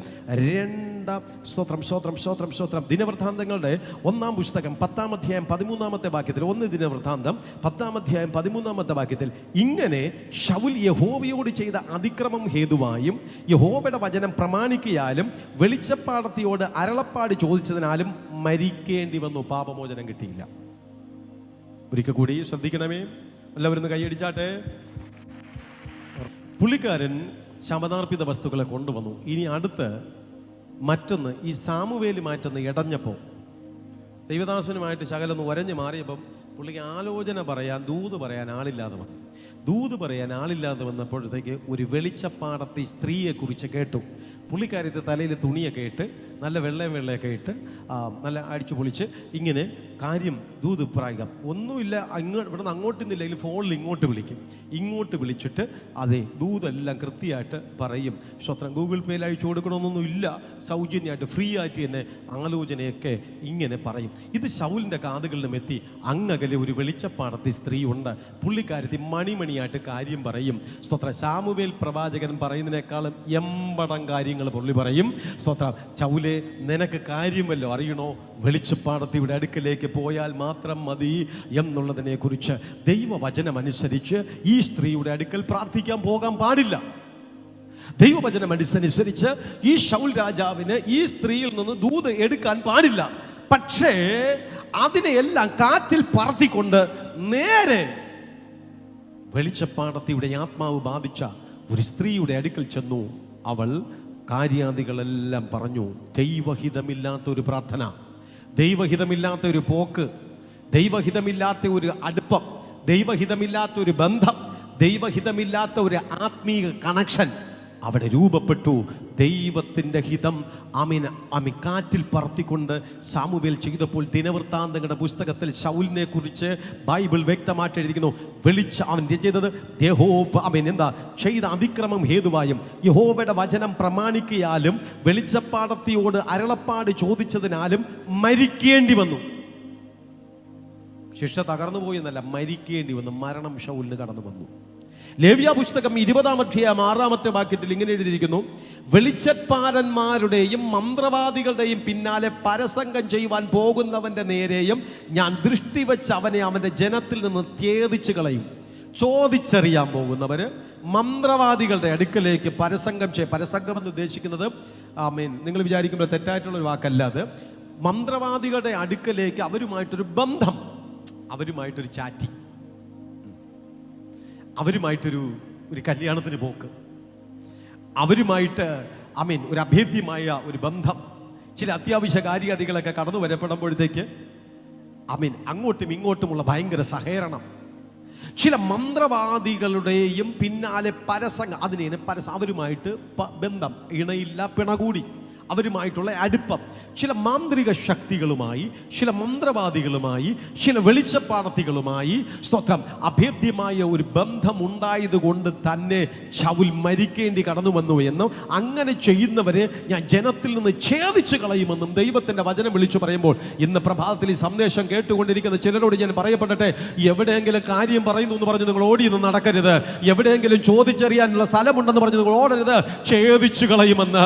സ്തോത്രം ദിനവൃത്താന്തങ്ങളുടെ 1-ാം പുസ്തകം 10-ാം അധ്യായം 13-ാമത്തെ വാക്യത്തിൽ, 1 ദിനവൃത്താന്തം 10-ാം അധ്യായം 13-ാമത്തെ വാക്യത്തിൽ, ഇങ്ങനെ ശൗൽ യഹോവയോട് ചെയ്ത അതിക്രമം ഹേതുവായും യഹോവയുടെ വചനം പ്രമാണിക്കയാലും വെളിച്ചപ്പാടത്തിയോട് അരുളപ്പാട് ചോദിച്ചതിനാലും മരിക്കേണ്ടി വന്നു. പാപമോചനം കിട്ടിയില്ല. ഒരിക്കൽ കൂടി ശ്രദ്ധിക്കണമേ, എല്ലാവരും കൈയടിച്ചാട്ടെ. പുള്ളിക്കാരൻ ശപഥാർപ്പിത വസ്തുക്കളെ കൊണ്ടുവന്നു. ഇനി അടുത്ത് മറ്റൊന്ന്, ഈ സാമുവേലുമായിട്ടൊന്ന് ഇടഞ്ഞപ്പോൾ, ദൈവദാസനുമായിട്ട് ശകലൊന്ന് ഉരഞ്ഞു മാറിയപ്പം പുള്ളിക്ക് ആലോചന പറയാൻ, ദൂത് പറയാൻ ആളില്ലാതെ വന്നു. ദൂത് പറയാൻ ആളില്ലാതെ വന്നപ്പോഴത്തേക്ക് ഒരു വെളിച്ചപ്പാടത്തി സ്ത്രീയെക്കുറിച്ച് കേട്ടു. പുള്ളിക്കാരത്തെ തലയിൽ തുണിയൊക്കെ ഇട്ട്, നല്ല വെള്ളയൊക്കെ ഇട്ട്, നല്ല അടിച്ചു പൊളിച്ച് ഇങ്ങനെ കാര്യം ദൂത് പറയുക. ഒന്നുമില്ല, ഇവിടുന്ന് അങ്ങോട്ടിന്നില്ലെങ്കിൽ ഫോണിൽ ഇങ്ങോട്ട് വിളിച്ചിട്ട് അതെ ദൂതെല്ലാം കൃത്യമായിട്ട് പറയും. സ്വത്രം ഗൂഗിൾ പേയിൽ അയച്ചു കൊടുക്കണമെന്നൊന്നും ഇല്ല, സൗജന്യമായിട്ട് ഫ്രീ ആയിട്ട് തന്നെ ആലോചനയൊക്കെ ഇങ്ങനെ പറയും. ഇത് ശൗലിൻ്റെ കാതുകളിലും എത്തി. അങ്ങകലെ ഒരു വെളിച്ചപ്പാടത്തി സ്ത്രീ ഉണ്ട്, പുള്ളിക്കാരത്തി മണിയായിട്ട് കാര്യം പറയും. സ്തോത്രം സാമുവേൽ പ്രവാചകൻ പറയുന്നതിനേക്കാളും എമ്പടം കാര്യങ്ങൾ പുള്ളി പറയും. സ്തോത്രം, ശൗലേ നിനക്ക് കാര്യമല്ലോ അറിയണോ, വെളിച്ചപ്പാടത്തിയുടെ അടുക്കലേക്ക് പോയാൽ മാത്രം മതി എന്നുള്ളതിനെ കുറിച്ച് ദൈവവചനമനുസരിച്ച് ഈ സ്ത്രീയുടെ അടുക്കൽ പ്രാർത്ഥിക്കാൻ പോകാൻ പാടില്ല. ദൈവവചനമനുസരിച്ച് ഈ ശൗൽ രാജാവിന് ഈ സ്ത്രീയിൽ നിന്ന് ദൂത് എടുക്കാൻ പാടില്ല. പക്ഷേ അതിനെയെല്ലാം കാറ്റിൽ പറത്തിക്കൊണ്ട് നേരെ വെളിച്ചപ്പാടത്തിയുടെ ആത്മാവ് ബാധിച്ച ഒരു സ്ത്രീയുടെ അടുക്കൽ ചെന്നു. അവൾ കാര്യാദികളെല്ലാം പറഞ്ഞു. ദൈവഹിതമില്ലാത്ത ഒരു പ്രാർത്ഥന, ദൈവഹിതമില്ലാത്ത ഒരു പോക്ക്, ദൈവഹിതമില്ലാത്ത ഒരു അടുപ്പം, ദൈവഹിതമില്ലാത്ത ഒരു ബന്ധം, ദൈവഹിതമില്ലാത്ത ഒരു ആത്മീയ കണക്ഷൻ അവിടെ രൂപപ്പെട്ടു. ദൈവത്തിൻ്റെ ഹിതം കാറ്റിൽ പറത്തിക്കൊണ്ട് സാമുവേൽ ചെയ്തപ്പോൾ ദിനവൃത്താന്തങ്ങളുടെ പുസ്തകത്തിൽ ശൗലിനെ കുറിച്ച് ബൈബിൾ വ്യക്തമായിട്ട് എഴുതിയിരിക്കുന്നു. അവൻ ചെയ്തത് ചെയ്ത അതിക്രമം ഹേതുവായും യഹോവയുടെ വചനം പ്രമാണിക്കയാലും വെളിച്ചപ്പാടത്തിയോട് അരുളപ്പാട് ചോദിച്ചതിനാലും മരിക്കേണ്ടി വന്നു. ശിക്ഷ തകർന്നുപോയി എന്നല്ല, മരിക്കേണ്ടി വന്നു. മരണം ശൗലിന് കടന്നു വന്നു. ലേവ്യ പുസ്തകം 20-ാം അധ്യായം 6-ാമത്തെ വാക്യത്തിൽ ഇങ്ങനെ എഴുതിയിരിക്കുന്നു, വെളിച്ചപ്പാരന്മാരുടെയും മന്ത്രവാദികളുടെയും പിന്നാലെ പരസംഗം ചെയ്യുവാൻ പോകുന്നവന്റെ നേരെയും ഞാൻ ദൃഷ്ടി വെച്ച് അവനെ അവന്റെ ജനത്തിൽ നിന്ന് ഛേദിച്ചു കളയും. ചോദിച്ചറിയാൻ പോകുന്നവര് മന്ത്രവാദികളുടെ അടുക്കലേക്ക് പരസംഗം എന്ന് ഉദ്ദേശിക്കുന്നത് നിങ്ങൾ വിചാരിക്കുമ്പോൾ തെറ്റായിട്ടുള്ളൊരു വാക്കല്ല അത്. മന്ത്രവാദികളുടെ അടുക്കലേക്ക് അവരുമായിട്ടൊരു ബന്ധം, അവരുമായിട്ടൊരു ചാറ്റിംഗ്, അവരുമായിട്ടൊരു കല്യാണത്തിന് പോക്ക്, അവരുമായിട്ട് ഒരു അഭേദ്യമായ ഒരു ബന്ധം, ചില അത്യാവശ്യ കാര്യാദികളൊക്കെ കടന്നു വരപ്പെടുമ്പോഴത്തേക്ക് അങ്ങോട്ടും ഇങ്ങോട്ടുമുള്ള ഭയങ്കര സഹകരണം, ചില മന്ത്രവാദികളുടെയും പിന്നാലെ അവരുമായിട്ട് ബന്ധം, ഇണയില്ല പിണകൂടി, അവരുമായിട്ടുള്ള അടുപ്പം, ചില മാന്ത്രിക ശക്തികളുമായി, ചില മന്ത്രവാദികളുമായി, ചില വെളിച്ചപ്പാടത്തികളുമായി സ്തോത്രം അഭേദ്യമായ ഒരു ബന്ധമുണ്ടായതുകൊണ്ട് തന്നെ ശൗൽ മരിക്കേണ്ടി കടന്നു വന്നു എന്നും അങ്ങനെ ചെയ്യുന്നവരെ ഞാൻ ജനത്തിൽ നിന്ന് ഛേദിച്ചു കളയുമെന്നും ദൈവത്തിന്റെ വചനം വിളിച്ചു പറയുമ്പോൾ, ഇന്ന് പ്രഭാതത്തിൽ ഈ സന്ദേശം കേട്ടുകൊണ്ടിരിക്കുന്ന ചിലരോട് ഞാൻ പറയപ്പെടട്ടെ, എവിടെയെങ്കിലും കാര്യം പറയുന്നു എന്ന് പറഞ്ഞ് നിങ്ങൾ ഓടിയൊന്നും നടക്കരുത്. എവിടെയെങ്കിലും ചോദിച്ചറിയാനുള്ള സ്ഥലമുണ്ടെന്ന് പറഞ്ഞ് നിങ്ങൾ ഓടരുത്. ഛേദിച്ചു കളയുമെന്ന്,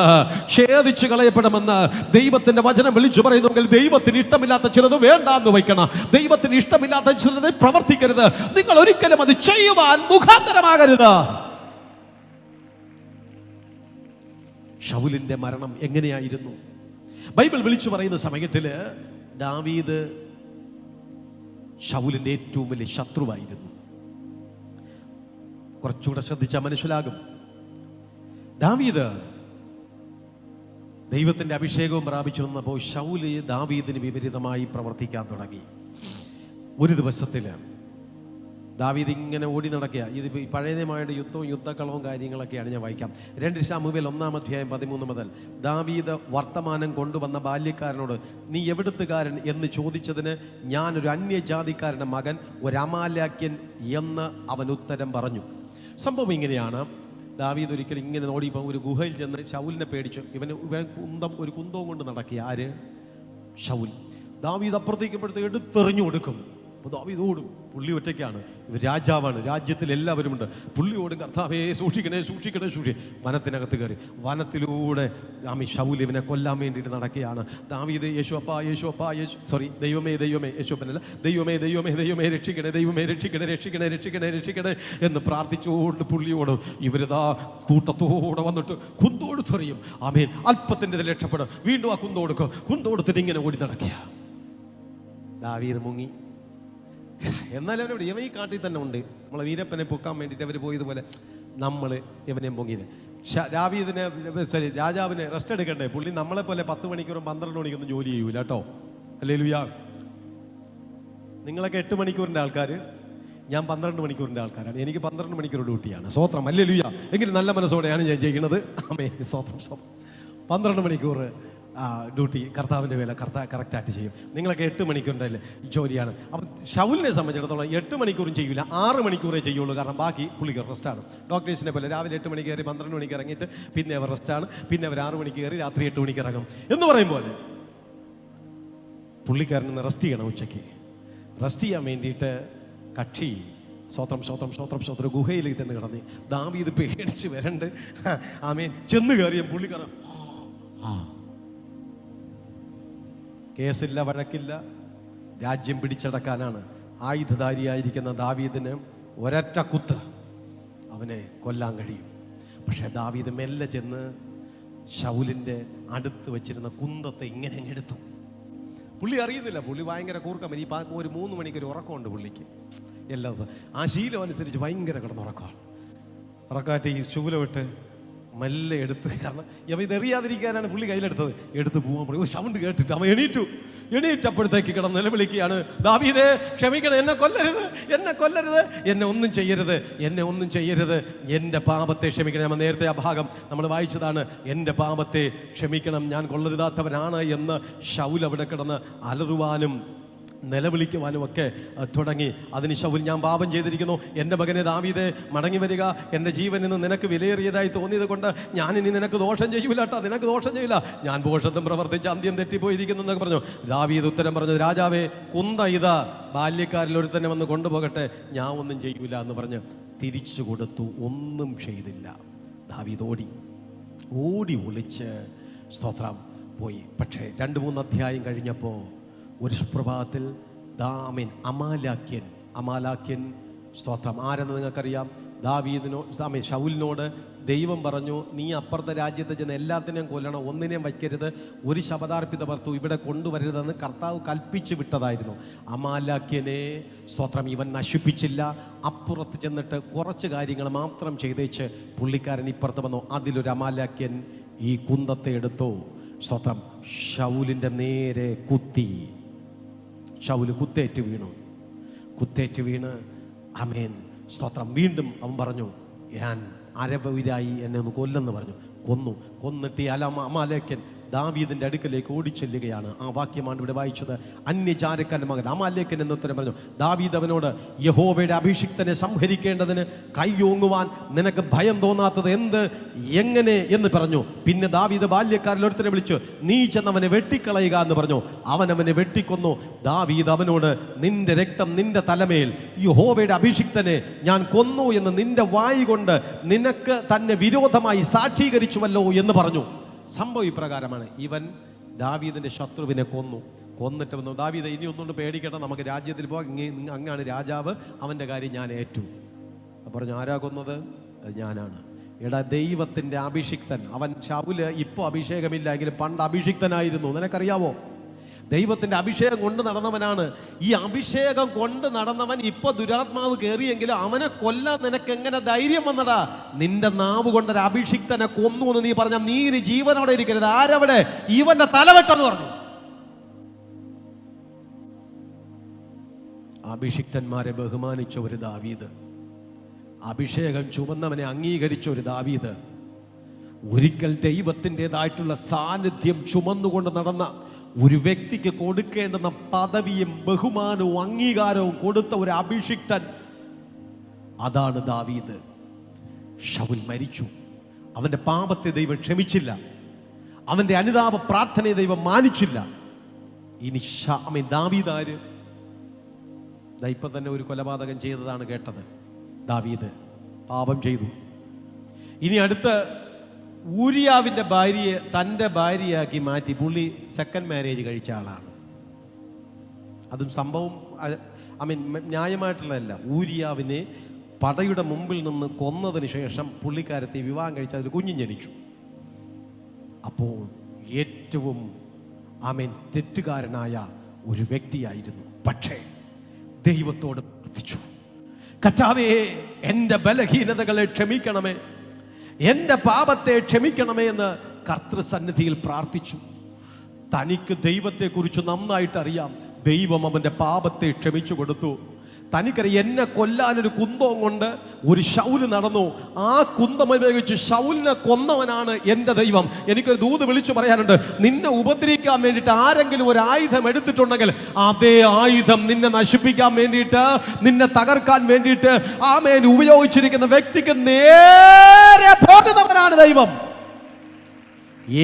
ഛേദിച്ചു കളയപ്പെടുമെന്ന് ദൈവത്തിന്റെ വചനം വിളിച്ചു പറയുന്നുവെങ്കിൽ ദൈവത്തിന് ഇഷ്ടമില്ലാത്ത ചിലത് വേണ്ടാന്ന് വയ്ക്കണം. ദൈവത്തിന് ഇഷ്ടമില്ലാത്ത ചിലത് പ്രവർത്തിക്കരുത്. നിങ്ങൾ ഒരിക്കലും അത് ചെയ്യുവാൻ മുഖാന്തരമാകരുത്. ശൗലിന്റെ മരണം എങ്ങനെയായിരുന്നു? ബൈബിൾ വിളിച്ചു പറയുന്ന സമയത്തിൽ ദാവീദ് ശൗലിന്റെ ഏറ്റവും വലിയ ശത്രുവായിരുന്നു. കുറച്ചുകൂടെ ശ്രദ്ധിച്ചാൽ മനസ്സിലാകും. ദാവീദ് ദൈവത്തിന്റെ അഭിഷേകവും പ്രാപിച്ചു വന്നപ്പോൾ ശൗല് ദാവീദിന് വിപരീതമായി പ്രവർത്തിക്കാൻ തുടങ്ങി. ഒരു ദിവസത്തിൽ ദാവീദ് ഇങ്ങനെ ഓടി നടക്കുക. ഇത് പഴയ നിയമമായിട്ട് യുദ്ധവും യുദ്ധക്കളവും കാര്യങ്ങളൊക്കെയാണ്. ഞാൻ വായിക്കാം. 2 ശമൂവേൽ 1:13 മുതൽ. ദാവീദ് വർത്തമാനം കൊണ്ടുവന്ന ബാല്യക്കാരനോട്, നീ എവിടുത്തുകാരൻ എന്ന് ചോദിച്ചതിന്, ഞാനൊരു അന്യജാതിക്കാരൻ്റെ മകൻ, ഒരു അമാലേക്യൻ എന്ന് അവൻ ഉത്തരം പറഞ്ഞു. സംഭവം ഇങ്ങനെയാണ്. ദാവീദ് ഒരിക്കൽ ഇങ്ങനെ ഓടിയപ്പോൾ ഒരു ഗുഹയിൽ ചെന്ന് ശൗലിനെ പേടിച്ചു. ഇവൻ ഒരു കുന്തവും കൊണ്ട് നടക്കുക. ആര്? ശൗൽ. ദാവീദ് അപ്പുറത്തേക്കപ്പെടുത്ത് എടുത്തെറിഞ്ഞു കൊടുക്കും. അപ്പോൾ ദാവീദ് ഓടും. പുള്ളി ഒറ്റയ്ക്കാണ്. ഇവർ രാജാവാണ്, രാജ്യത്തിൽ എല്ലാവരുമുണ്ട്. പുള്ളി ഓടും. കർത്താവേ സൂക്ഷിക്കണേ സൂക്ഷിക്കണേ സൂക്ഷിക്കണേ. വനത്തിനകത്ത് കയറി വനത്തിലൂടെ ശൗൽ ഇവനെ കൊല്ലാൻ വേണ്ടിയിട്ട് നടക്കുകയാണ്. ദാവീദ് യേശുവപ്പാ യേശുവപ്പാ ദൈവമേ ദൈവമേ, യേശുവപ്പനല്ല, ദൈവമേ ദൈവമേ ദൈവമേ രക്ഷിക്കണേ, ദൈവമേ രക്ഷിക്കണേ രക്ഷിക്കണേ രക്ഷിക്കണേ രക്ഷിക്കണേ എന്ന് പ്രാർത്ഥിച്ചുകൊണ്ട് പുള്ളിയോടും. ഇവരിതാ കൂട്ടത്തോടെ വന്നിട്ട് കുന്തോടുത്തെറിയും. ആമേൻ. അല്പത്തിൻ്റെ രക്ഷപ്പെടും. വീണ്ടും ആ കുന്തോടുക്കും. കുന്തോടുത്തിട്ട് ഇങ്ങനെ ഓടി നടക്കുക. ദാവീദ് മുങ്ങി. എന്നാലും അവരോട് ഇവൻ ഈ കാട്ടിൽ തന്നെ ഉണ്ട്. നമ്മളെ വീരപ്പനെ പൊക്കാൻ വേണ്ടിയിട്ട് അവർ പോയതുപോലെ നമ്മൾ ഇവനെ പൊങ്ങിയത്. രാജാവിന് റെസ്റ്റ് എടുക്കണ്ടേ? പുള്ളി നമ്മളെ പോലെ 10 മണിക്കൂറും 12 മണിക്കൊന്നും ജോലി ചെയ്യൂല കേട്ടോ. ഹല്ലേലൂയ. നിങ്ങളൊക്കെ 8 മണിക്കൂറിൻ്റെ ആൾക്കാർ, ഞാൻ 12 മണിക്കൂറിൻ്റെ ആൾക്കാരാണ്. എനിക്ക് 12 മണിക്കൂർ ഡ്യൂട്ടിയാണ്. സ്വോത്രം. ഹല്ലേലൂയ. എങ്കിലും നല്ല മനസ്സോടെയാണ് ഞാൻ ചെയ്യുന്നത്. ആമേൻ. സ്വോത്രം സ്വോത്രം. 12 മണിക്കൂർ ഡ്യൂട്ടി, കർത്താവിൻ്റെ വേല കറക്റ്റായിട്ട് ചെയ്യും. നിങ്ങളൊക്കെ 8 മണിക്കൂറിൻ്റെ ജോലിയാണ്. അപ്പം ശൗലിനെ സംബന്ധിച്ചിടത്തോളം 8 മണിക്കൂറും ചെയ്യില്ല, 6 മണിക്കൂറേ ചെയ്യുള്ളൂ. കാരണം ബാക്കി പുള്ളിക്ക് റെസ്റ്റാണ്. ഡോക്ടേഴ്സിനെ പോലെ രാവിലെ 8 മണിക്ക് കയറി 12 മണിക്ക് ഇറങ്ങിയിട്ട് പിന്നെ അവർ റെസ്റ്റാണ്. പിന്നെ അവർ 6 മണിക്ക് കയറി രാത്രി 8 മണിക്ക് ഇറങ്ങും എന്ന് പറയും പോലെ പുള്ളിക്കാരന് റെസ്റ്റ് ചെയ്യണം. ഉച്ചയ്ക്ക് റെസ്റ്റ് ചെയ്യാൻ വേണ്ടിയിട്ട് കക്ഷി സ്വത്രം സ്വത്രം സ്വത്രം സ്വത്രം ഗുഹയിലേക്ക് തന്നെ കിടന്നി. ദാവീദ് പേടിച്ച് വരണ്ട്. ആമേൻ. ചെന്ന് കയറിയ പുള്ളിക്കാരൻ കേസില്ല, വഴക്കില്ല, രാജ്യം പിടിച്ചടക്കാനാണ്. ആയുധധാരിയായിരിക്കുന്ന ദാവീദിന് ഒരൊറ്റ കുത്ത് അവനെ കൊല്ലാൻ കഴിയും. പക്ഷെ ദാവീദ് മെല്ലെ ചെന്ന് ശൗലിൻ്റെ അടുത്ത് വെച്ചിരുന്ന കുന്തത്തെ ഇങ്ങനെ എടുത്തു. പുള്ളി അറിയുന്നില്ല. പുള്ളി ഭയങ്കര കൂർക്കമ്മ. ഈ ഒരു 3 മണിക്കൊരു ഉറക്കമുണ്ട് പുള്ളിക്ക്. എല്ലാതും ആ ശീലം അനുസരിച്ച് ഭയങ്കര കിടന്നുറക്കമാണ്. ഉറക്കാറ്റ് ഈ ശൂലമിട്ട് മെല്ലെ എടുത്ത്, കാരണം ഇവ ഇതെറിയാതിരിക്കാനാണ് പുള്ളി കയ്യിലെടുത്തത്. എടുത്ത് പോകാൻ പറയും. സൗണ്ട് കേട്ടിട്ട് അവൻ എണീറ്റപ്പോഴത്തേക്ക് കിടന്ന് നിലവിളിക്കുകയാണ്, ദാവീദേ ക്ഷമിക്കണം, എന്നെ കൊല്ലരുത്, എന്നെ കൊല്ലരുത്, എന്നെ ഒന്നും ചെയ്യരുത്, എന്നെ ഒന്നും ചെയ്യരുത്, എൻ്റെ പാപത്തെ ക്ഷമിക്കണം. നമ്മൾ നേരത്തെ ആ ഭാഗം നമ്മൾ വായിച്ചതാണ്. എൻ്റെ പാപത്തെ ക്ഷമിക്കണം, ഞാൻ കൊള്ളരുതാത്തവനാണ് എന്ന് ശൗൽ അവിടെ കിടന്ന് അലറുവാനും നിലവിളിക്കുവാനും ഒക്കെ തുടങ്ങി. അതിന് ശൗൽ, ഞാൻ പാപം ചെയ്തിരിക്കുന്നു, എൻ്റെ മകനെ ദാവീദേ മടങ്ങി വരിക, എൻ്റെ ജീവൻ ഇന്ന് നിനക്ക് വിലയേറിയതായി തോന്നിയത് കൊണ്ട് ഞാനിനി നിനക്ക് ദോഷം ചെയ്യൂല കേട്ടോ, നിനക്ക് ദോഷം ചെയ്യില്ല, ഞാൻ ഭോഷത്വം പ്രവർത്തിച്ച് അന്ത്യം തെറ്റിപ്പോയിരിക്കുന്നു എന്നൊക്കെ പറഞ്ഞു. ദാവീദ് ഉത്തരം പറഞ്ഞു, രാജാവേ കുന്ത ഇതാ, ബാല്യക്കാരിൽ ഒരുത്തന്നെ വന്ന് കൊണ്ടുപോകട്ടെ, ഞാൻ ഒന്നും ചെയ്യൂല എന്ന് പറഞ്ഞ് തിരിച്ചു കൊടുത്തു. ഒന്നും ചെയ്തില്ല. ദാവീദ് ഓടി ഒളിച്ച് സ്തോത്രം പോയി. പക്ഷേ 2-3 അധ്യായം കഴിഞ്ഞപ്പോൾ ഒരു സുപ്രഭാതത്തിൽ അമാലാക്യൻ സ്തോത്രം ആരെന്ന് നിങ്ങൾക്കറിയാം. ശൗലിനോട് ദൈവം പറഞ്ഞു, നീ അപ്പുറത്തെ രാജ്യത്ത് ചെന്ന് എല്ലാത്തിനെയും കൊല്ലണം, ഒന്നിനെയും വയ്ക്കരുത്, ഒരു ശപഥാർപ്പിത വസ്തു ഇവിടെ കൊണ്ടുവരരുതെന്ന് കർത്താവ് കൽപ്പിച്ചു വിട്ടതായിരുന്നു. അമാലാക്യനെ സ്തോത്രം ഇവൻ നശിപ്പിച്ചില്ല. അപ്പുറത്ത് ചെന്നിട്ട് കുറച്ച് കാര്യങ്ങൾ മാത്രം ചെയ്തേച്ച് പുള്ളിക്കാരൻ ഇപ്പുറത്ത് വന്നു. അതിലൊരു അമാലാക്യൻ ഈ കുന്തത്തെ എടുത്തു. സ്തോത്രം ശൗലിൻ്റെ നേരെ കുത്തി. ശൗല് കുത്തേറ്റ് വീണ് ആമേൻ സ്തോത്രം. വീണ്ടും അവൻ പറഞ്ഞു, ഞാൻ അരവീരായി എന്നെ ഒന്ന് കൊല്ലെന്ന് പറഞ്ഞു. കൊന്നിട്ട് ഈ അമാലേക്കൻ ദാവീദിന്റെ അടുക്കലേക്ക് ഓടിച്ചെല്ലുകയാണ്. ആ വാക്യമാണ് ഇവിടെ വായിച്ചത്. അന്യജാരക്കാരന്റെ മകൻ അമാലേക്കൻ എന്നുത്തരം പറഞ്ഞു. ദാവീദ് അവനോട്, യഹോവയുടെ അഭിഷിക്തനെ സംഹരിക്കേണ്ടതിന് കൈയോങ്ങുവാൻ നിനക്ക് ഭയം തോന്നാത്തത് എന്ത്, എങ്ങനെ എന്ന് പറഞ്ഞു. പിന്നെ ദാവീദ് ബാല്യക്കാരിൽ ഒരുത്തനെ വിളിച്ചു, നീ ചെന്നവനെ വെട്ടിക്കളയുക എന്ന് പറഞ്ഞു. അവനെ വെട്ടിക്കൊന്നു. ദാവീദ് അവനോട്, നിന്റെ രക്തം നിന്റെ തലമേൽ, യഹോവയുടെ അഭിഷിക്തനെ ഞാൻ കൊന്നു എന്ന് നിന്റെ വായി കൊണ്ട് നിനക്ക് തന്നെ വിരോധമായി സാക്ഷീകരിച്ചുവല്ലോ എന്ന് പറഞ്ഞു. സംഭവം ഇപ്രകാരമാണ്. ഇവൻ ദാവീദിന്റെ ശത്രുവിനെ കൊന്നിട്ട് വന്നു. ദാവീദ്, ഇനി ഒന്നുകൊണ്ട് പേടിക്കട്ടെ, നമുക്ക് രാജ്യത്തിൽ പോകാം, അങ്ങാണ് രാജാവ്, അവൻ്റെ കാര്യം ഞാൻ ഏറ്റു. പറഞ്ഞു, ആരാ കൊന്നത്? ഞാനാണ്. എടാ, ദൈവത്തിൻ്റെ അഭിഷിക്തൻ അവൻ. ശൗല് ഇപ്പോൾ അഭിഷേകമില്ല എങ്കിലും പണ്ട് അഭിഷിക്തനായിരുന്നു. നിനക്കറിയാവോ? ദൈവത്തിൻ്റെ അഭിഷേകം കൊണ്ട് നടന്നവനാണ്. ഈ അഭിഷേകം കൊണ്ട് നടന്നവൻ ഇപ്പൊ ദുരാത്മാവ് കയറിയെങ്കിലും അവനെ കൊല്ലാൻ നിനക്ക് എങ്ങനെ ധൈര്യം വന്നടാ? നിന്റെ നാവ് കൊണ്ടൊരു അഭിഷിക്തനെ കൊന്നു എന്ന് നീ പറഞ്ഞ നീ ഇനി ജീവനോടെ ഇരിക്കരുത്. ആരവിടെ? ഇവന്റെ തലവെട്ടെന്ന് പറഞ്ഞു. അഭിഷിക്തന്മാരെ ബഹുമാനിച്ച ഒരു ദാവീദ്, അഭിഷേകം ചുമന്നവനെ അംഗീകരിച്ച ഒരു ദാവീദ്, ഒരിക്കൽ ദൈവത്തിൻ്റെതായിട്ടുള്ള സാന്നിധ്യം ചുമന്നുകൊണ്ട് നടന്ന ഒരു വ്യക്തിക്ക് കൊടുക്കേണ്ടുന്ന പദവിയും ബഹുമാനവും അംഗീകാരവും കൊടുത്ത ഒരു അഭിഷിക്തൻ, അതാണ് ദാവീദ്. ശൗൽ മരിച്ചു. അവന്റെ പാപത്തെ ദൈവം ക്ഷമിച്ചില്ല. അവന്റെ അനുതാപ പ്രാർത്ഥനയെ ദൈവം മാനിച്ചില്ല. ഇനി ദാവീദ് ആര്? ഇപ്പം തന്നെ ഒരു കൊലപാതകം ചെയ്തതാണ് കേട്ടത്. ദാവീദ് പാപം ചെയ്തു. ഇനി അടുത്ത ഊരിയാവിൻ്റെ ഭാര്യയെ തൻ്റെ ഭാര്യയാക്കി മാറ്റി പുള്ളി സെക്കൻഡ് മാരേജ് കഴിച്ച ആളാണ്. അതും സംഭവം ന്യായമായിട്ടുള്ളതല്ല. ഊരിയാവിനെ പടയുടെ മുമ്പിൽ നിന്ന് കൊന്നതിന് ശേഷം പുള്ളിക്കാരത്തെ വിവാഹം കഴിച്ച് അതിൽ കുഞ്ഞും ജനിച്ചു. അപ്പോൾ ഏറ്റവും തെറ്റുകാരനായ ഒരു വ്യക്തിയായിരുന്നു. പക്ഷേ ദൈവത്തോട് പ്രാർത്ഥിച്ചു, കർത്താവേ, എൻ്റെ ബലഹീനതകളെ ക്ഷമിക്കണമേ, എൻ്റെ പാപത്തെ ക്ഷമിക്കണമേ എന്ന് കർത്തൃസന്നിധിയിൽ പ്രാർത്ഥിച്ചു. തനിക്ക് ദൈവത്തെക്കുറിച്ച് നന്നായിട്ട് അറിയാം. ദൈവം അവൻ്റെ പാപത്തെ ക്ഷമിച്ചു കൊടുത്തു. തനിക്കറിയാം, എന്നെ കൊല്ലാനൊരു കുന്തം കൊണ്ട് ഒരു ശൗല് നടന്നു. ആ കുന്തം ഉപയോഗിച്ച് ശൗലിനെ കൊന്നവനാണ് എൻ്റെ ദൈവം. എനിക്കൊരു ദൂത് വിളിച്ചു പറയാനുണ്ട്. നിന്നെ ഉപദ്രവിക്കാൻ വേണ്ടിയിട്ട് ആരെങ്കിലും ഒരു ആയുധം എടുത്തിട്ടുണ്ടെങ്കിൽ അതേ ആയുധം നിന്നെ നശിപ്പിക്കാൻ വേണ്ടിയിട്ട്, നിന്നെ തകർക്കാൻ വേണ്ടിയിട്ട് ഉപയോഗിച്ചിരിക്കുന്ന വ്യക്തിക്ക് നേരെ പോകുന്നവനാണ് ദൈവം.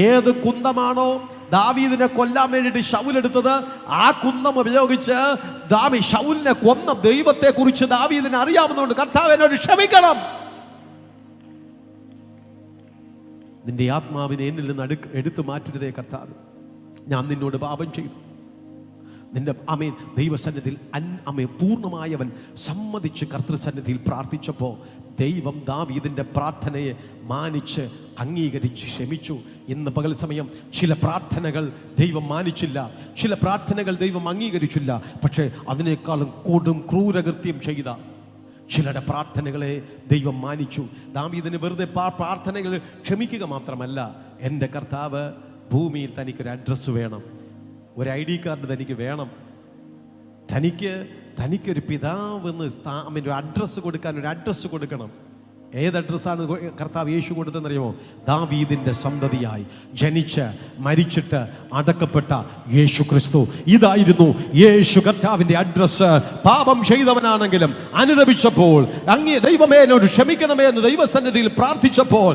ഏത് കുന്തമാണോ ദാവീദിനെ കൊല്ലാൻ വേണ്ടിയിട്ട് ശൗൽ എടുത്തത്, ആ കുന്തം ഉപയോഗിച്ച് ശൗലിനെ കൊന്ന ദൈവത്തെ കുറിച്ച് ദാവീദിനെ അറിയാവുന്നതുകൊണ്ട് കർത്താവ് എന്നോട് ക്ഷമിക്കണം. നിന്റെ ആത്മാവിനെ എന്നിൽ നിന്ന് എടുത്തു മാറ്റരുതേ കർത്താവ്. ഞാൻ നിന്നോട് പാപം ചെയ്തു. നിന്റെ ദൈവസന്നിധിയിൽ പൂർണ്ണമായവൻ സമ്മതിച്ച് കർത്തൃസന്നിധിയിൽ പ്രാർത്ഥിച്ചപ്പോൾ ദൈവം ദാവീദിന്റെ പ്രാർത്ഥനയെ മാനിച്ച് അംഗീകരിച്ച് ക്ഷമിച്ചു. ഇന്ന് പകൽ സമയം ചില പ്രാർത്ഥനകൾ ദൈവം മാനിച്ചില്ല, ചില പ്രാർത്ഥനകൾ ദൈവം അംഗീകരിച്ചില്ല. പക്ഷേ അതിനേക്കാളും കൊടും ക്രൂരകൃത്യം ചെയ്ത ചിലരുടെ പ്രാർത്ഥനകളെ ദൈവം മാനിച്ചു. ദാവീദിന് വെറുതെ പ്രാർത്ഥനകൾ ക്ഷമിക്കുക മാത്രമല്ല, എൻ്റെ കർത്താവ് ഭൂമിയിൽ തനിക്കൊരു അഡ്രസ്സ് വേണം, ഒരു ID കാർഡ് തനിക്ക് വേണം. തനിക്കൊരു പിതാവെന്ന് ഒരു അഡ്രസ്സ് കൊടുക്കാൻ ഒരു അഡ്രസ്സ് കൊടുക്കണം. ഏത് അഡ്രസ്സാണ് കർത്താവ് യേശു കൊടുത്തെന്നറിയുമോ? ദാവീദിന്റെ സന്തതിയായി ജനിച്ച് മരിച്ചിട്ട് അടക്കപ്പെട്ട യേശു ക്രിസ്തു. ഇതായിരുന്നു യേശു കർത്താവിന്റെ അഡ്രസ്സ്. പാപം ചെയ്തവനാണെങ്കിലും അനുദപിച്ചപ്പോൾ, ദൈവമേ എന്നോട് ക്ഷമിക്കണമേ എന്ന് ദൈവസന്നിധിയിൽ പ്രാർത്ഥിച്ചപ്പോൾ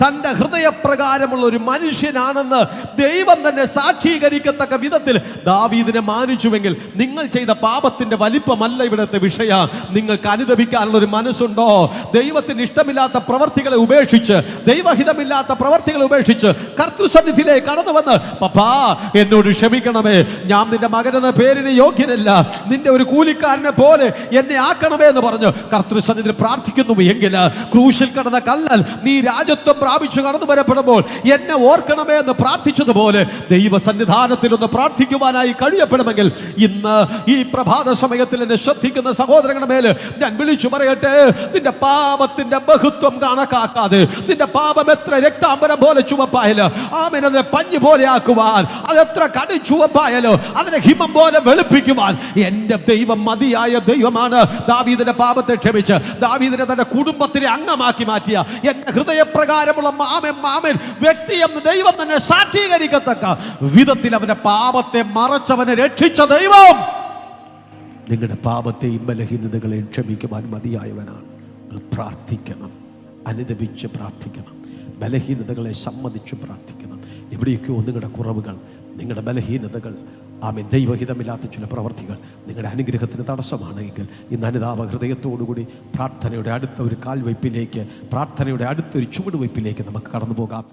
തൻ്റെ ഹൃദയപ്രകാരമുള്ള ഒരു മനുഷ്യനാണെന്ന് ദൈവം തന്നെ സാക്ഷീകരിക്കത്തക്ക വിധത്തിൽ ദാവീദിനെ മാനിച്ചുവെങ്കിൽ നിങ്ങൾ ചെയ്ത പാപത്തിന്റെ വലിപ്പമല്ല ഇവിടുത്തെ വിഷയം. നിങ്ങൾക്ക് അനുദപിക്കാനുള്ള ഒരു മനസ്സുണ്ടോ? ദൈവത്തിന് ഇഷ്ടമില്ലാത്ത പ്രവർത്തികളെ ഉപേക്ഷിച്ച്, ദൈവഹിതമില്ലാത്ത പ്രവർത്തികളെ ഉപേക്ഷിച്ച് കർത്തൃസന്നിധിയിലേക്ക് കടന്നു വന്ന്, പപ്പാ എന്നോട് ക്ഷമിക്കണമേ, ഞാൻ നിന്റെ മകനെന്ന പേരിന് യോഗ്യനല്ല, നിന്റെ ഒരു കൂലിക്കാരനെ പോലെ എന്നെ ആക്കണമേ എന്ന് പറഞ്ഞു കർത്തൃസന്നിധിയിൽ പ്രാർത്ഥിക്കുന്നു എങ്കിൽ, ക്രൂശിൽ കിടന്ന കള്ളൻ നീ രാജത്വം പ്രാപിച്ചു കടന്നു വരപ്പെടുമ്പോൾ എന്നെ ഓർക്കണമേ എന്ന് പ്രാർത്ഥിച്ചതുപോലെ ദൈവസന്നിധാനത്തിൽ ഒന്ന് പ്രാർത്ഥിക്കുവാനായി കഴിയപ്പെടുമെങ്കിൽ ഇന്ന് ഈ പ്രഭാത സമയത്തിൽ എന്നെ ശ്രദ്ധിക്കുന്ന സഹോദരങ്ങളുടെ മേൽ ഞാൻ വിളിച്ചു പറയട്ടെ, നിന്റെ പാപത്തിന്റെ നിന്റെ ബഹുത്വം കണക്കാക്കാതെ, നിന്റെ പാപം എത്ര രക്താംബരം പോലെ ചുവപ്പായാലോ ആമേൻ അതിനെ പഞ്ഞു പോലെ ആക്കുവാൻ, അതെത്ര കടി ചുവപ്പായാലോ അതിനെ ഹിമം പോലെ വെളുപ്പിക്കുവാൻ എന്റെ ദൈവം മതിയായ ദൈവമാണ്. ദാവീദിന്റെ പാപത്തെ ക്ഷമിച്ച് ദാവീദിനെ തന്റെ കുടുംബത്തിനെ അംഗമാക്കി മാറ്റിയ എന്റെ ഹൃദയപ്രകാരമുള്ള മാമൻ വ്യക്തി എന്ന് ദൈവം തന്നെ സാക്ഷീകരിക്കത്തക്ക വിധത്തിൽ അവന്റെ പാപത്തെ മറച്ചവനെ രക്ഷിച്ച ദൈവം നിങ്ങളുടെ പാപത്തെയും ബലഹീനതകളെയും ക്ഷമിക്കുവാൻ മതിയായവനാണ്. പ്രാർത്ഥിക്കണം, അനുദപിച്ച് പ്രാർത്ഥിക്കണം, ബലഹീനതകളെ സമ്മതിച്ച് പ്രാർത്ഥിക്കണം. എവിടെയൊക്കെയോ നിങ്ങളുടെ കുറവുകൾ, നിങ്ങളുടെ ബലഹീനതകൾ, ആമേൻ ദൈവഹിതമില്ലാത്ത ചില പ്രവർത്തികൾ നിങ്ങളുടെ അനുഗ്രഹത്തിന് തടസ്സമാണെങ്കിൽ ഇന്ന് അനുതാപ ഹൃദയത്തോടുകൂടി പ്രാർത്ഥനയുടെ അടുത്ത ഒരു കാൽവയ്പ്പിലേക്ക്, പ്രാർത്ഥനയുടെ അടുത്തൊരു ചുവടുവയ്പ്പിലേക്ക് നമുക്ക് കടന്നു പോകാം.